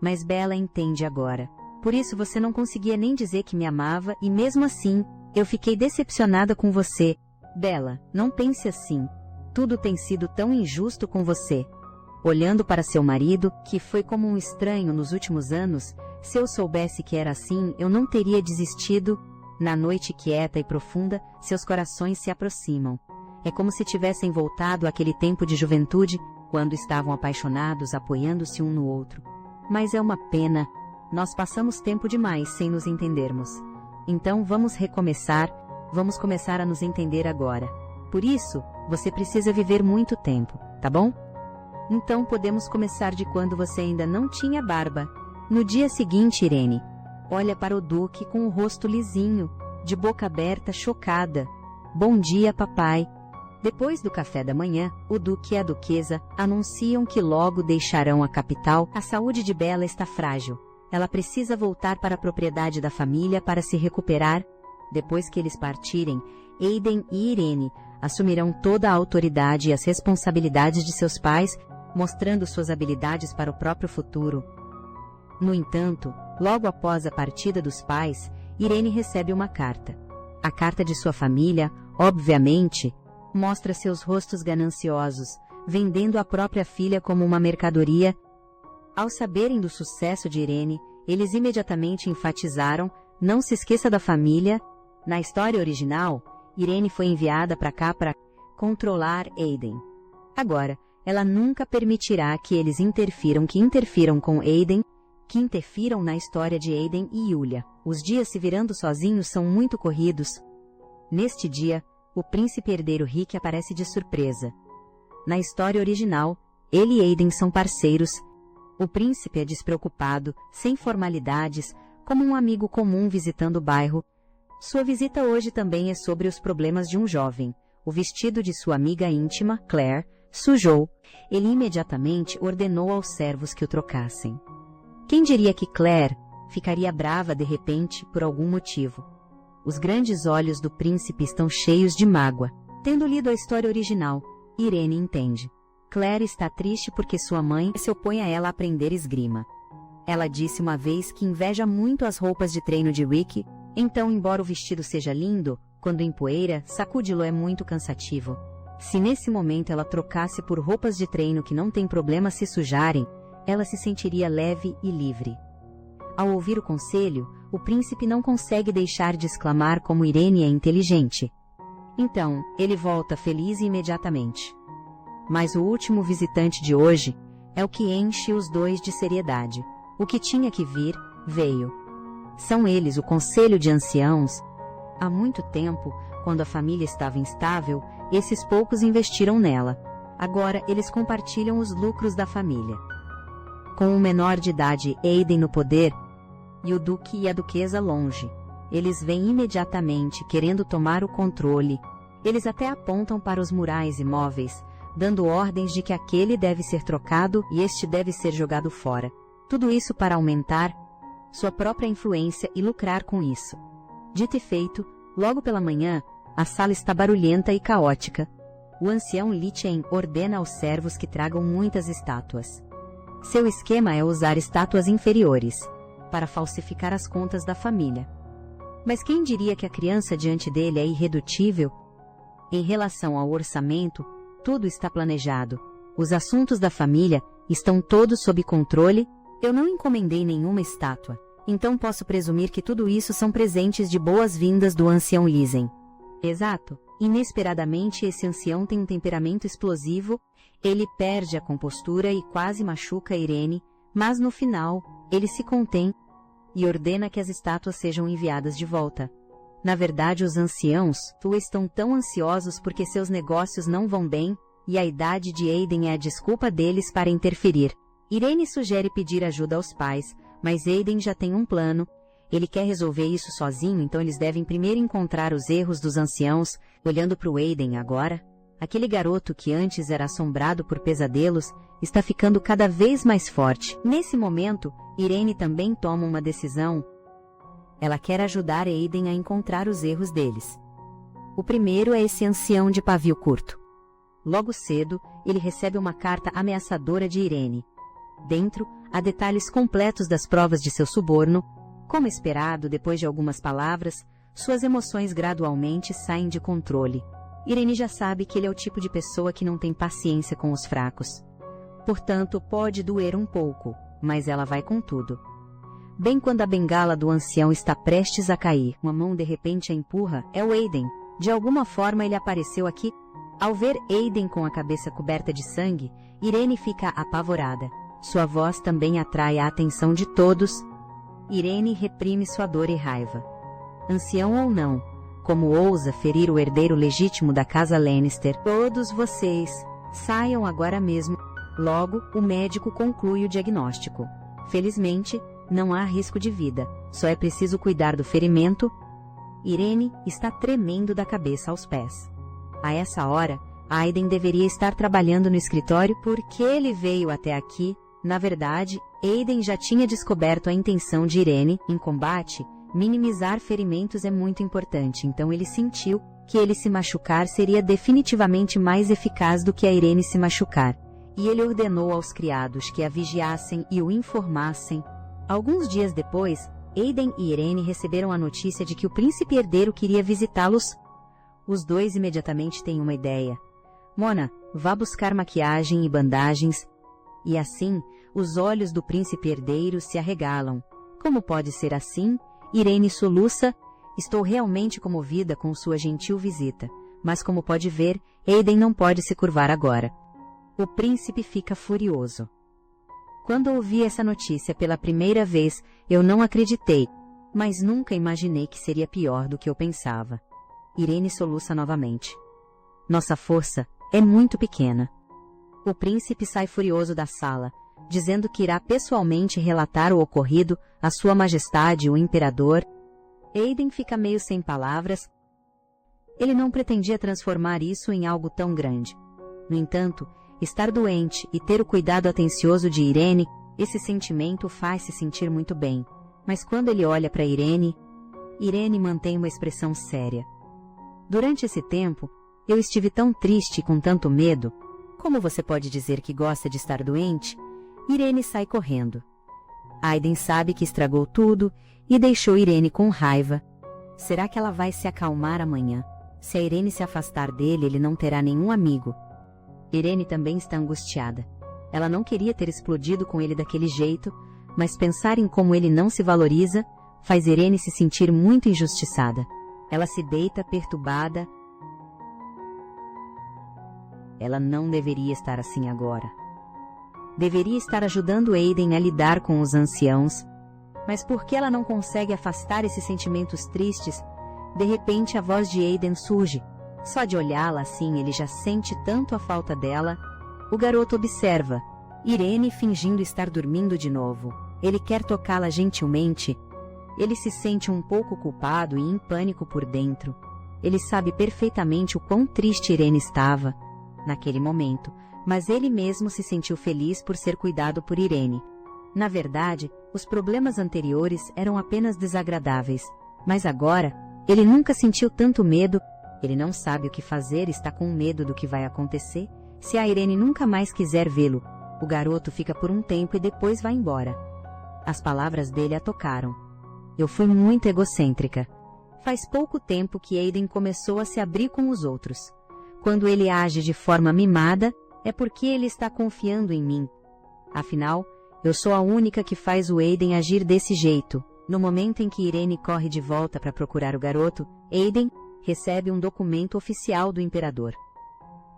Mas Bella entende agora. Por isso você não conseguia nem dizer que me amava e mesmo assim, eu fiquei decepcionada com você. Bella, não pense assim. Tudo tem sido tão injusto com você. Olhando para seu marido, que foi como um estranho nos últimos anos, se eu soubesse que era assim, eu não teria desistido. Na noite quieta e profunda, seus corações se aproximam. É como se tivessem voltado àquele tempo de juventude, quando estavam apaixonados, apoiando-se um no outro. Mas é uma pena. Nós passamos tempo demais sem nos entendermos. Então vamos recomeçar, vamos começar a nos entender agora. Por isso, você precisa viver muito tempo, tá bom? Então podemos começar de quando você ainda não tinha barba. No dia seguinte, Irene olha para o Duque com o rosto lisinho, de boca aberta, chocada. Bom dia, papai. Depois do café da manhã, o Duque e a Duquesa anunciam que logo deixarão a capital. A saúde de Bella está frágil. Ela precisa voltar para a propriedade da família para se recuperar. Depois que eles partirem, Aiden e Irene assumirão toda a autoridade e as responsabilidades de seus pais, mostrando suas habilidades para o próprio futuro. No entanto, logo após a partida dos pais, Irene recebe uma carta. A carta de sua família, obviamente, mostra seus rostos gananciosos, vendendo a própria filha como uma mercadoria. Ao saberem do sucesso de Irene, eles imediatamente enfatizaram: não se esqueça da família. Na história original, Irene foi enviada para cá para controlar Aiden. Agora, ela nunca permitirá que eles interfiram com Aiden, que interfiram na história de Aiden e Yulia. Os dias se virando sozinhos são muito corridos. Neste dia, o príncipe herdeiro Rick aparece de surpresa. Na história original, ele e Aiden são parceiros. O príncipe é despreocupado, sem formalidades, como um amigo comum visitando o bairro. Sua visita hoje também é sobre os problemas de um jovem. O vestido de sua amiga íntima, Claire, sujou. Ele imediatamente ordenou aos servos que o trocassem. Quem diria que Claire ficaria brava de repente por algum motivo? Os grandes olhos do príncipe estão cheios de mágoa. Tendo lido a história original, Irene entende. Claire está triste porque sua mãe se opõe a ela aprender esgrima. Ela disse uma vez que inveja muito as roupas de treino de Rick, então, embora o vestido seja lindo, quando em poeira, sacudi-lo é muito cansativo. Se nesse momento ela trocasse por roupas de treino que não tem problema se sujarem, ela se sentiria leve e livre. Ao ouvir o conselho, o príncipe não consegue deixar de exclamar como Irene é inteligente. Então, ele volta feliz imediatamente. Mas o último visitante de hoje é o que enche os dois de seriedade. O que tinha que vir, veio. São eles o Conselho de Anciãos. Há muito tempo, quando a família estava instável, esses poucos investiram nela. Agora eles compartilham os lucros da família. Com o menor de idade Aiden no poder, e o Duque e a Duquesa longe, eles vêm imediatamente querendo tomar o controle. Eles até apontam para os murais e móveis, dando ordens de que aquele deve ser trocado e este deve ser jogado fora. Tudo isso para aumentar sua própria influência e lucrar com isso. Dito e feito, logo pela manhã, a sala está barulhenta e caótica. O ancião Li Chen ordena aos servos que tragam muitas estátuas. Seu esquema é usar estátuas inferiores, para falsificar as contas da família. Mas quem diria que a criança diante dele é irredutível? Em relação ao orçamento, tudo está planejado. Os assuntos da família estão todos sob controle. Eu não encomendei nenhuma estátua, então posso presumir que tudo isso são presentes de boas-vindas do ancião Lizen. Exato. Inesperadamente esse ancião tem um temperamento explosivo, ele perde a compostura e quase machuca Irene, mas no final, ele se contém e ordena que as estátuas sejam enviadas de volta. Na verdade, os anciãos estão tão ansiosos porque seus negócios não vão bem, e a idade de Aiden é a desculpa deles para interferir. Irene sugere pedir ajuda aos pais, mas Aiden já tem um plano. Ele quer resolver isso sozinho, então eles devem primeiro encontrar os erros dos anciãos. Olhando para o Aiden agora, aquele garoto que antes era assombrado por pesadelos, está ficando cada vez mais forte. Nesse momento, Irene também toma uma decisão. Ela quer ajudar Aiden a encontrar os erros deles. O primeiro é esse ancião de pavio curto. Logo cedo, ele recebe uma carta ameaçadora de Irene. Dentro, há detalhes completos das provas de seu suborno. Como esperado, depois de algumas palavras, suas emoções gradualmente saem de controle. Irene já sabe que ele é o tipo de pessoa que não tem paciência com os fracos. Portanto, pode doer um pouco, mas ela vai com tudo. Bem quando a bengala do ancião está prestes a cair, uma mão de repente a empurra, é o Aiden. De alguma forma ele apareceu aqui. Ao ver Aiden com a cabeça coberta de sangue, Irene fica apavorada. Sua voz também atrai a atenção de todos. Irene reprime sua dor e raiva. Ancião ou não, como ousa ferir o herdeiro legítimo da casa Lannister? Todos vocês, saiam agora mesmo. Logo, o médico conclui o diagnóstico. Felizmente, não há risco de vida, só é preciso cuidar do ferimento. Irene está tremendo da cabeça aos pés. A essa hora, Aiden deveria estar trabalhando no escritório porque ele veio até aqui. Na verdade, Aiden já tinha descoberto a intenção de Irene. Em combate, minimizar ferimentos é muito importante, então ele sentiu que ele se machucar seria definitivamente mais eficaz do que a Irene se machucar. E ele ordenou aos criados que a vigiassem e o informassem. Alguns dias depois, Aiden e Irene receberam a notícia de que o príncipe herdeiro queria visitá-los. Os dois imediatamente têm uma ideia. Mona, vá buscar maquiagem e bandagens. E assim, os olhos do príncipe herdeiro se arregalam. Como pode ser assim? Irene soluça. Estou realmente comovida com sua gentil visita. Mas como pode ver, Aiden não pode se curvar agora. O príncipe fica furioso. Quando ouvi essa notícia pela primeira vez, eu não acreditei, mas nunca imaginei que seria pior do que eu pensava. Irene soluça novamente. Nossa força é muito pequena. O príncipe sai furioso da sala, dizendo que irá pessoalmente relatar o ocorrido a Sua Majestade, o Imperador. Aiden fica meio sem palavras. Ele não pretendia transformar isso em algo tão grande. No entanto, estar doente e ter o cuidado atencioso de Irene, esse sentimento faz se sentir muito bem. Mas quando ele olha para Irene, Irene mantém uma expressão séria. Durante esse tempo, eu estive tão triste e com tanto medo. Como você pode dizer que gosta de estar doente? Irene sai correndo. Aiden sabe que estragou tudo e deixou Irene com raiva. Será que ela vai se acalmar amanhã? Se a Irene se afastar dele, ele não terá nenhum amigo. Irene também está angustiada. Ela não queria ter explodido com ele daquele jeito, mas pensar em como ele não se valoriza faz Irene se sentir muito injustiçada. Ela se deita perturbada. Ela não deveria estar assim agora. Deveria estar ajudando Aiden a lidar com os anciãos. Mas por que ela não consegue afastar esses sentimentos tristes? De repente a voz de Aiden surge. Só de olhá-la assim ele já sente tanto a falta dela. O garoto observa Irene fingindo estar dormindo de novo. Ele quer tocá-la gentilmente. Ele se sente um pouco culpado e em pânico por dentro. Ele sabe perfeitamente o quão triste Irene estava naquele momento, mas ele mesmo se sentiu feliz por ser cuidado por Irene. Na verdade, os problemas anteriores eram apenas desagradáveis, mas agora, ele nunca sentiu tanto medo. Ele não sabe o que fazer e está com medo do que vai acontecer se a Irene nunca mais quiser vê-lo. O garoto fica por um tempo e depois vai embora. As palavras dele a tocaram. Eu fui muito egocêntrica. Faz pouco tempo que Aiden começou a se abrir com os outros. Quando ele age de forma mimada, é porque ele está confiando em mim. Afinal, eu sou a única que faz o Aiden agir desse jeito. No momento em que Irene corre de volta para procurar o garoto, Aiden recebe um documento oficial do imperador.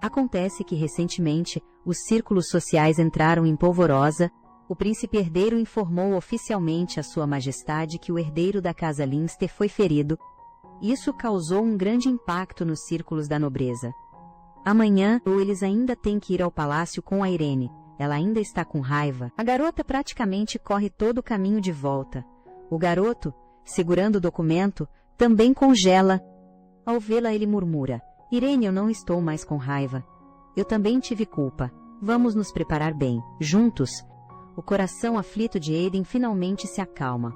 Acontece que recentemente, os círculos sociais entraram em polvorosa. O príncipe herdeiro informou oficialmente a Sua Majestade que o herdeiro da casa Lannister foi ferido. Isso causou um grande impacto nos círculos da nobreza. Amanhã, eles ainda têm que ir ao palácio com a Irene. Ela ainda está com raiva. A garota praticamente corre todo o caminho de volta. O garoto, segurando o documento, também congela. Ao vê-la, ele murmura: Irene, eu não estou mais com raiva. Eu também tive culpa. Vamos nos preparar bem, juntos. O coração aflito de Aiden finalmente se acalma.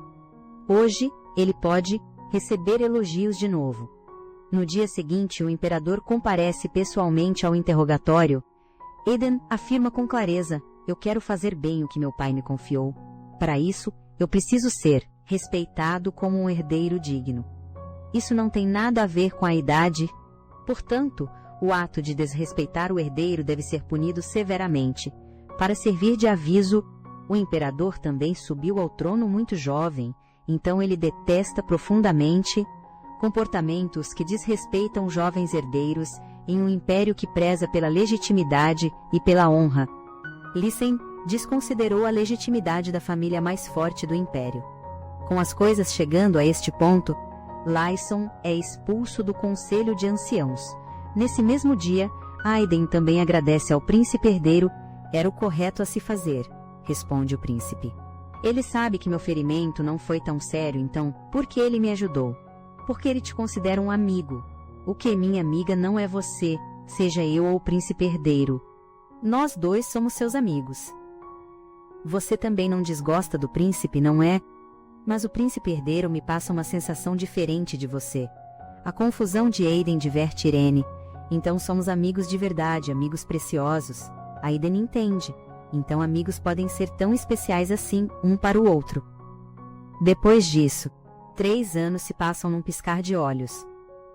Hoje, ele pode receber elogios de novo. No dia seguinte, o imperador comparece pessoalmente ao interrogatório. Aiden afirma com clareza: eu quero fazer bem o que meu pai me confiou. Para isso, eu preciso ser respeitado como um herdeiro digno. Isso não tem nada a ver com a idade. Portanto, o ato de desrespeitar o herdeiro deve ser punido severamente. Para servir de aviso, o imperador também subiu ao trono muito jovem, então ele detesta profundamente comportamentos que desrespeitam jovens herdeiros em um império que preza pela legitimidade e pela honra. Lysen desconsiderou a legitimidade da família mais forte do império. Com as coisas chegando a este ponto, Lyson é expulso do Conselho de Anciãos. Nesse mesmo dia, Aiden também agradece ao príncipe herdeiro. Era o correto a se fazer, responde o príncipe. Ele sabe que meu ferimento não foi tão sério, então, por que ele me ajudou? Porque ele te considera um amigo. O que minha amiga não é você, seja eu ou o príncipe herdeiro. Nós dois somos seus amigos. Você também não desgosta do príncipe, não é? Mas o príncipe herdeiro me passa uma sensação diferente de você. A confusão de Aiden diverte Irene. Então somos amigos de verdade, amigos preciosos. Aiden entende. Então amigos podem ser tão especiais assim, um para o outro. Depois disso, 3 anos se passam num piscar de olhos.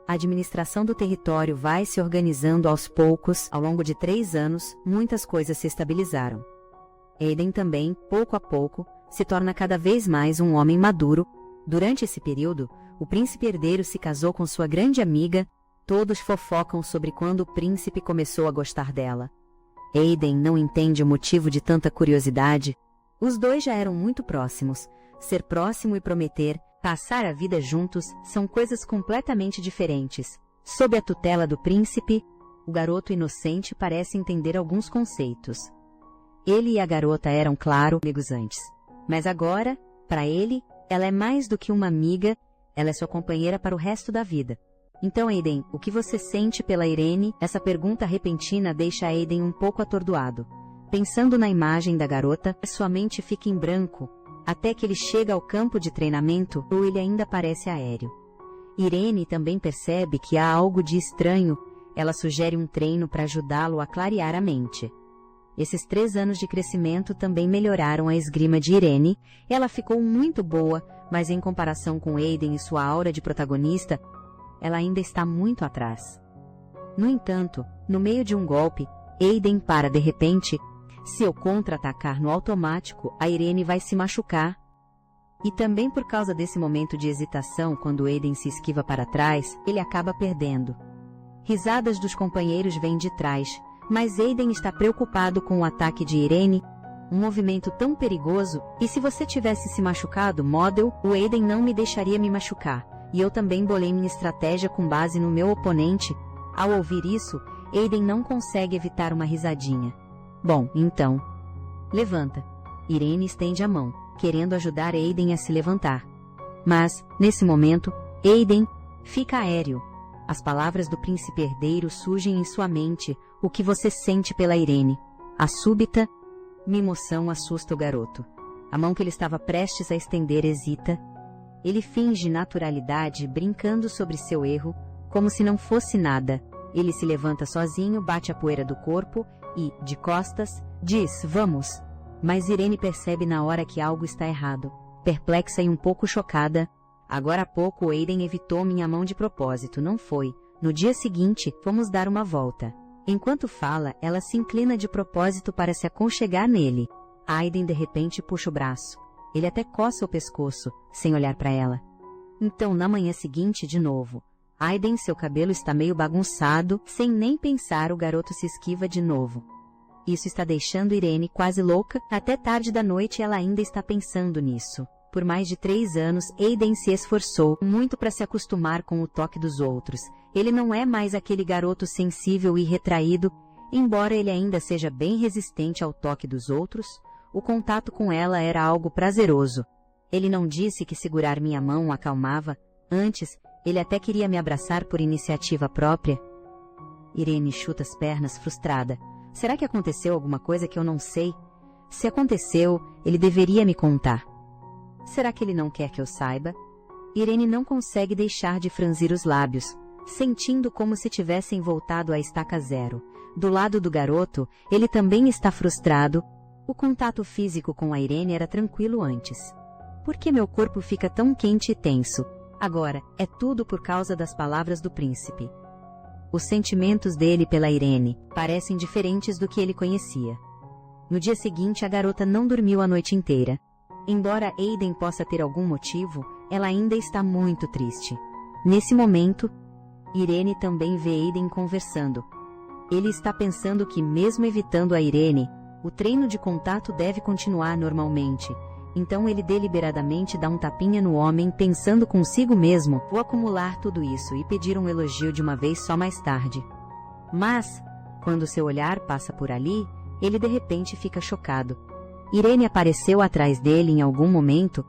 A administração do território vai se organizando aos poucos. Ao longo de 3 anos, muitas coisas se estabilizaram. Aiden também, pouco a pouco, se torna cada vez mais um homem maduro. Durante esse período, o príncipe herdeiro se casou com sua grande amiga. Todos fofocam sobre quando o príncipe começou a gostar dela. Aiden não entende o motivo de tanta curiosidade. Os dois já eram muito próximos. Ser próximo e prometer, passar a vida juntos, são coisas completamente diferentes. Sob a tutela do príncipe, o garoto inocente parece entender alguns conceitos. Ele e a garota eram, claro, amigos antes. Mas agora, para ele, ela é mais do que uma amiga, ela é sua companheira para o resto da vida. Então, Aiden, o que você sente pela Irene? Essa pergunta repentina deixa Aiden um pouco atordoado. Pensando na imagem da garota, sua mente fica em branco. Até que ele chega ao campo de treinamento, ou ele ainda parece aéreo. Irene também percebe que há algo de estranho. Ela sugere um treino para ajudá-lo a clarear a mente. Esses 3 anos de crescimento também melhoraram a esgrima de Irene. Ela ficou muito boa, mas em comparação com Aiden e sua aura de protagonista, ela ainda está muito atrás. No entanto, no meio de um golpe, Aiden para de repente. Se eu contra-atacar no automático, a Irene vai se machucar. E também por causa desse momento de hesitação, quando Aiden se esquiva para trás, ele acaba perdendo. Risadas dos companheiros vêm de trás, mas Aiden está preocupado com o ataque de Irene. Um movimento tão perigoso, e se você tivesse se machucado, Model, o Aiden não me deixaria me machucar. E eu também bolei minha estratégia com base no meu oponente. Ao ouvir isso, Aiden não consegue evitar uma risadinha. Bom, então. Levanta. Irene estende a mão, querendo ajudar Aiden a se levantar. Mas, nesse momento, Aiden fica aéreo. As palavras do príncipe herdeiro surgem em sua mente. O que você sente pela Irene? A súbita emoção assusta o garoto. A mão que ele estava prestes a estender hesita. Ele finge naturalidade, brincando sobre seu erro, como se não fosse nada. Ele se levanta sozinho, bate a poeira do corpo e, de costas, diz, vamos. Mas Irene percebe na hora que algo está errado. Perplexa e um pouco chocada. Agora há pouco Aiden evitou minha mão de propósito, não foi? No dia seguinte, fomos dar uma volta. Enquanto fala, ela se inclina de propósito para se aconchegar nele. Aiden de repente puxa o braço. Ele até coça o pescoço, sem olhar para ela. Então, na manhã seguinte, de novo. Aiden, seu cabelo está meio bagunçado, sem nem pensar, o garoto se esquiva de novo. Isso está deixando Irene quase louca. Até tarde da noite ela ainda está pensando nisso. Por mais de 3 anos, Aiden se esforçou muito para se acostumar com o toque dos outros. Ele não é mais aquele garoto sensível e retraído, embora ele ainda seja bem resistente ao toque dos outros. O contato com ela era algo prazeroso. Ele não disse que segurar minha mão o acalmava. Antes, ele até queria me abraçar por iniciativa própria. Irene chuta as pernas, frustrada. Será que aconteceu alguma coisa que eu não sei? Se aconteceu, ele deveria me contar. Será que ele não quer que eu saiba? Irene não consegue deixar de franzir os lábios, sentindo como se tivessem voltado à estaca zero. Do lado do garoto, ele também está frustrado. O contato físico com a Irene era tranquilo antes. Por que meu corpo fica tão quente e tenso? Agora, é tudo por causa das palavras do príncipe. Os sentimentos dele pela Irene parecem diferentes do que ele conhecia. No dia seguinte, a garota não dormiu a noite inteira. Embora Aiden possa ter algum motivo, ela ainda está muito triste. Nesse momento, Irene também vê Aiden conversando. Ele está pensando que, mesmo evitando a Irene, o treino de contato deve continuar normalmente. Então ele deliberadamente dá um tapinha no homem, pensando consigo mesmo: vou acumular tudo isso e pedir um elogio de uma vez só mais tarde. Mas, quando seu olhar passa por ali, ele de repente fica chocado. Irene apareceu atrás dele em algum momento.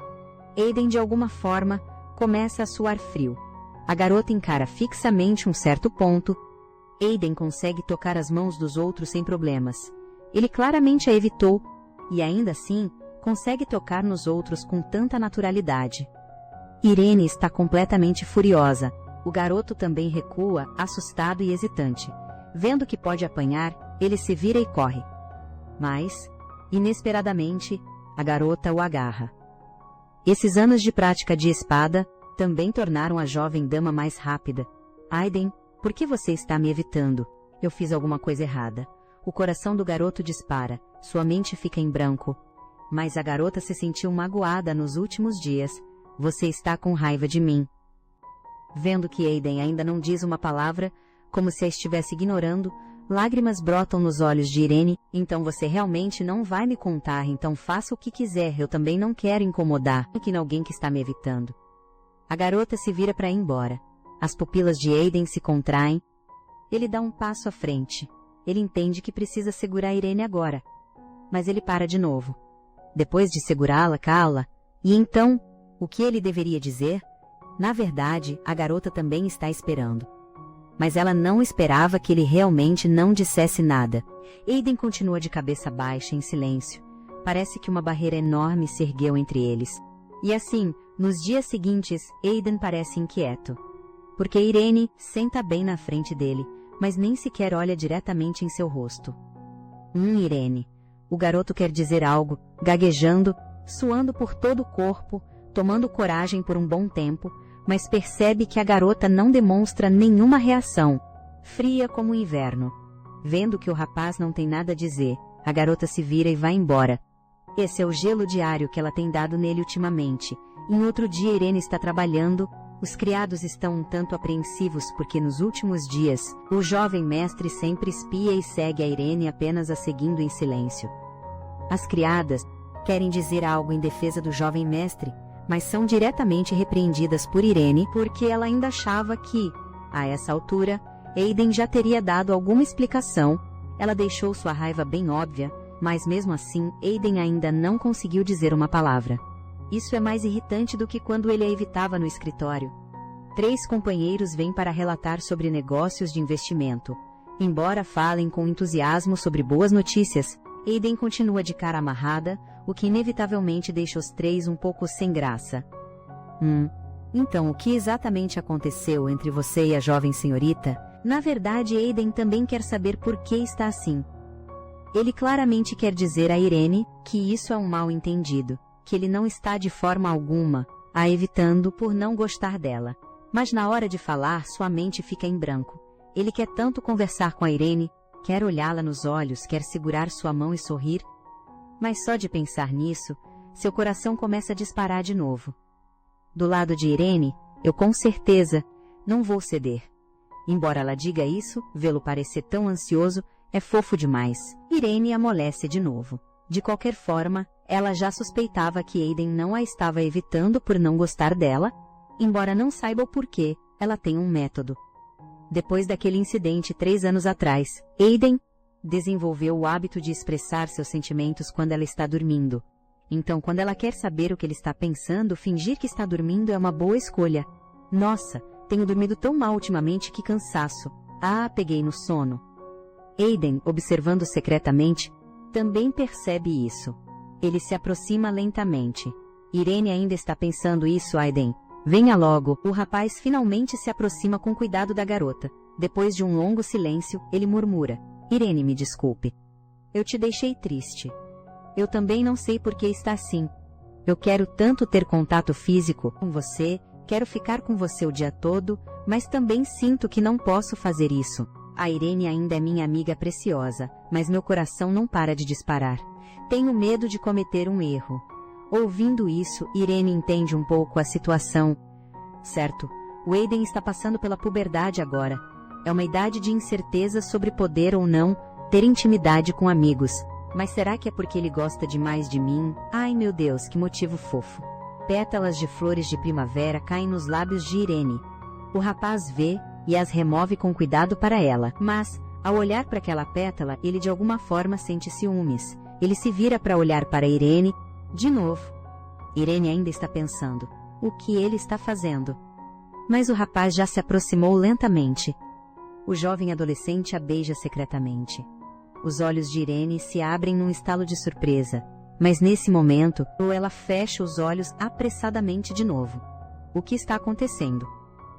Aiden, de alguma forma, começa a suar frio. A garota encara fixamente um certo ponto. Aiden consegue tocar as mãos dos outros sem problemas. Ele claramente a evitou, e ainda assim, consegue tocar nos outros com tanta naturalidade. Irene está completamente furiosa. O garoto também recua, assustado e hesitante. Vendo que pode apanhar, ele se vira e corre. Mas, inesperadamente, a garota o agarra. Esses anos de prática de espada também tornaram a jovem dama mais rápida. Aiden, por que você está me evitando? Eu fiz alguma coisa errada. O coração do garoto dispara, sua mente fica em branco. Mas a garota se sentiu magoada nos últimos dias. Você está com raiva de mim. Vendo que Aiden ainda não diz uma palavra, como se a estivesse ignorando, lágrimas brotam nos olhos de Irene. Então você realmente não vai me contar, então faça o que quiser, eu também não quero incomodar alguém que está me evitando. A garota se vira para ir embora. As pupilas de Aiden se contraem. Ele dá um passo à frente. Ele entende que precisa segurar Irene agora. Mas ele para de novo. Depois de segurá-la, cala. E então, o que ele deveria dizer? Na verdade, a garota também está esperando. Mas ela não esperava que ele realmente não dissesse nada. Aiden continua de cabeça baixa, em silêncio. Parece que uma barreira enorme se ergueu entre eles. E assim, nos dias seguintes, Aiden parece inquieto. Porque Irene senta bem na frente dele, mas nem sequer olha diretamente em seu rosto. Irene. O garoto quer dizer algo, gaguejando, suando por todo o corpo, tomando coragem por um bom tempo, mas percebe que a garota não demonstra nenhuma reação, fria como o inverno. Vendo que o rapaz não tem nada a dizer, a garota se vira e vai embora. Esse é o gelo diário que ela tem dado nele ultimamente. Em outro dia Irene está trabalhando. Os criados estão um tanto apreensivos porque nos últimos dias, o jovem mestre sempre espia e segue a Irene, apenas a seguindo em silêncio. As criadas querem dizer algo em defesa do jovem mestre, mas são diretamente repreendidas por Irene porque ela ainda achava que, a essa altura, Aiden já teria dado alguma explicação. Ela deixou sua raiva bem óbvia, mas mesmo assim, Aiden ainda não conseguiu dizer uma palavra. Isso é mais irritante do que quando ele a evitava no escritório. 3 companheiros vêm para relatar sobre negócios de investimento. Embora falem com entusiasmo sobre boas notícias, Aiden continua de cara amarrada, o que inevitavelmente deixa os 3 um pouco sem graça. Então o que exatamente aconteceu entre você e a jovem senhorita? Na verdade, Aiden também quer saber por que está assim. Ele claramente quer dizer a Irene que isso é um mal-entendido, que ele não está de forma alguma a evitando por não gostar dela. Mas na hora de falar, sua mente fica em branco. Ele quer tanto conversar com a Irene, quer olhá-la nos olhos, quer segurar sua mão e sorrir. Mas só de pensar nisso, seu coração começa a disparar de novo. Do lado de Irene, eu com certeza não vou ceder. Embora ela diga isso, vê-lo parecer tão ansioso é fofo demais. Irene amolece de novo. De qualquer forma, ela já suspeitava que Aiden não a estava evitando por não gostar dela, embora não saiba o porquê. Ela tem um método. Depois daquele incidente 3 anos atrás, Aiden desenvolveu o hábito de expressar seus sentimentos quando ela está dormindo. Então, quando ela quer saber o que ele está pensando, fingir que está dormindo é uma boa escolha. Nossa, tenho dormido tão mal ultimamente, que cansaço. Peguei no sono. Aiden, observando secretamente, também percebe isso. Ele se aproxima lentamente. Irene ainda está pensando isso, Aiden. Venha logo. O rapaz finalmente se aproxima com cuidado da garota. Depois de um longo silêncio, ele murmura: Irene, me desculpe. Eu te deixei triste. Eu também não sei por que está assim. Eu quero tanto ter contato físico com você, quero ficar com você o dia todo, mas também sinto que não posso fazer isso. A Irene ainda é minha amiga preciosa, mas meu coração não para de disparar. Tenho medo de cometer um erro. Ouvindo isso, Irene entende um pouco a situação. Certo, o Aiden está passando pela puberdade agora. É uma idade de incerteza sobre poder ou não ter intimidade com amigos. Mas será que é porque ele gosta demais de mim? Ai meu Deus, que motivo fofo. Pétalas de flores de primavera caem nos lábios de Irene. O rapaz vê e as remove com cuidado para ela. Mas, ao olhar para aquela pétala, ele de alguma forma sente ciúmes. Ele se vira para olhar para Irene, de novo. Irene ainda está pensando. O que ele está fazendo? Mas o rapaz já se aproximou lentamente. O jovem adolescente a beija secretamente. Os olhos de Irene se abrem num estalo de surpresa. Mas nesse momento, ela fecha os olhos apressadamente de novo. O que está acontecendo?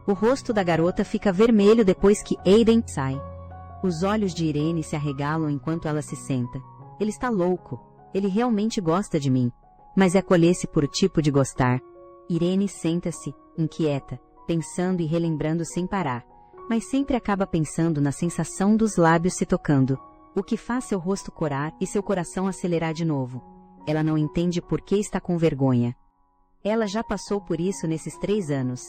O rosto da garota fica vermelho depois que Aiden sai. Os olhos de Irene se arregalam enquanto ela se senta. Ele está louco. Ele realmente gosta de mim. Mas acolhe-se por tipo de gostar. Irene senta-se, inquieta, pensando e relembrando sem parar. Mas sempre acaba pensando na sensação dos lábios se tocando. O que faz seu rosto corar e seu coração acelerar de novo. Ela não entende por que está com vergonha. Ela já passou por isso nesses 3 anos.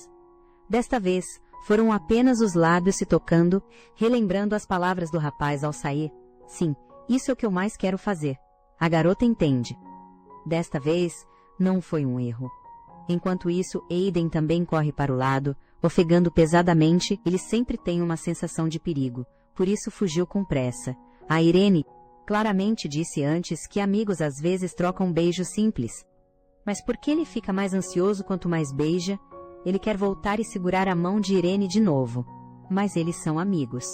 Desta vez, foram apenas os lábios se tocando, relembrando as palavras do rapaz ao sair. Sim, isso é o que eu mais quero fazer. A garota entende. Desta vez, não foi um erro. Enquanto isso, Aiden também corre para o lado, ofegando pesadamente. Ele sempre tem uma sensação de perigo, por isso fugiu com pressa. A Irene claramente disse antes que amigos às vezes trocam beijos simples. Mas por que ele fica mais ansioso quanto mais beija? Ele quer voltar e segurar a mão de Irene de novo. Mas eles são amigos.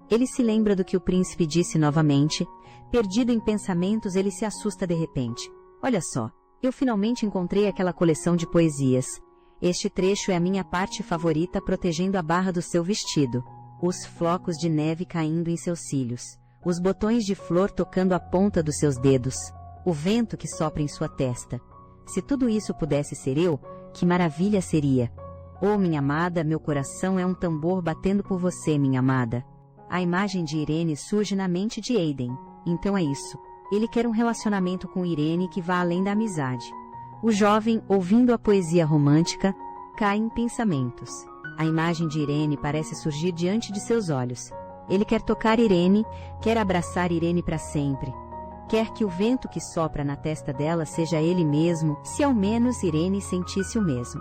Ele se lembra do que o príncipe disse novamente. Perdido em pensamentos, ele se assusta de repente. Olha só, eu finalmente encontrei aquela coleção de poesias. Este trecho é a minha parte favorita, protegendo a barra do seu vestido. Os flocos de neve caindo em seus cílios. Os botões de flor tocando a ponta dos seus dedos. O vento que sopra em sua testa. Se tudo isso pudesse ser eu, que maravilha seria. Oh, minha amada, meu coração é um tambor batendo por você, minha amada. A imagem de Irene surge na mente de Aiden. Então é isso. Ele quer um relacionamento com Irene que vá além da amizade. O jovem, ouvindo a poesia romântica, cai em pensamentos. A imagem de Irene parece surgir diante de seus olhos. Ele quer tocar Irene, quer abraçar Irene para sempre. Quer que o vento que sopra na testa dela seja ele mesmo, se ao menos Irene sentisse o mesmo.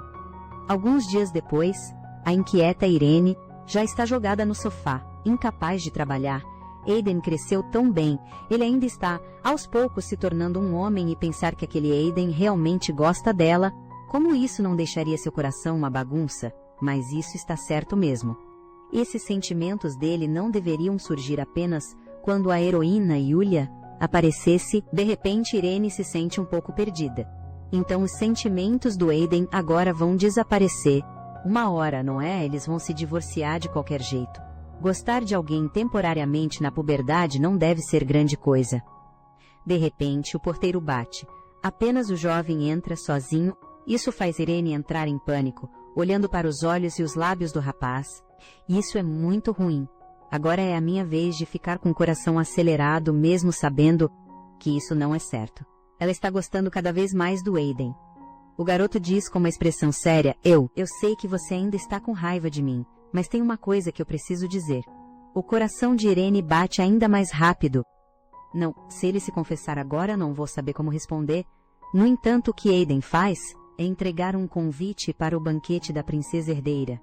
Alguns dias depois, a inquieta Irene já está jogada no sofá, incapaz de trabalhar. Aiden cresceu tão bem, ele ainda está, aos poucos, se tornando um homem, e pensar que aquele Aiden realmente gosta dela, como isso não deixaria seu coração uma bagunça? Mas isso está certo mesmo. Esses sentimentos dele não deveriam surgir apenas quando a heroína Yulia aparecesse. De repente Irene se sente um pouco perdida. Então os sentimentos do Aiden agora vão desaparecer. Uma hora, não é? Eles vão se divorciar de qualquer jeito. Gostar de alguém temporariamente na puberdade não deve ser grande coisa. De repente o porteiro bate. Apenas o jovem entra sozinho. Isso faz Irene entrar em pânico, olhando para os olhos e os lábios do rapaz. Isso é muito ruim. Agora é a minha vez de ficar com o coração acelerado, mesmo sabendo que isso não é certo. Ela está gostando cada vez mais do Aiden. O garoto diz com uma expressão séria: Eu sei que você ainda está com raiva de mim, mas tem uma coisa que eu preciso dizer. O coração de Irene bate ainda mais rápido. Não, se ele se confessar agora, não vou saber como responder. No entanto, o que Aiden faz é entregar um convite para o banquete da princesa herdeira.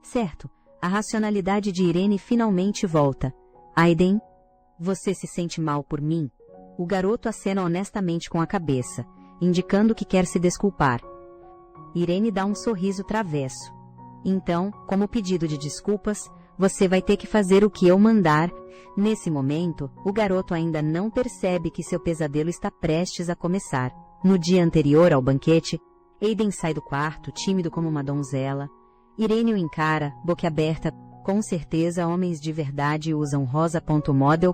Certo, a racionalidade de Irene finalmente volta. Aiden, você se sente mal por mim? O garoto acena honestamente com a cabeça, indicando que quer se desculpar. Irene dá um sorriso travesso. Então, como pedido de desculpas, você vai ter que fazer o que eu mandar. Nesse momento, o garoto ainda não percebe que seu pesadelo está prestes a começar. No dia anterior ao banquete, Aiden sai do quarto, tímido como uma donzela. Irene o encara, boquiaberta. Com certeza homens de verdade usam rosa.model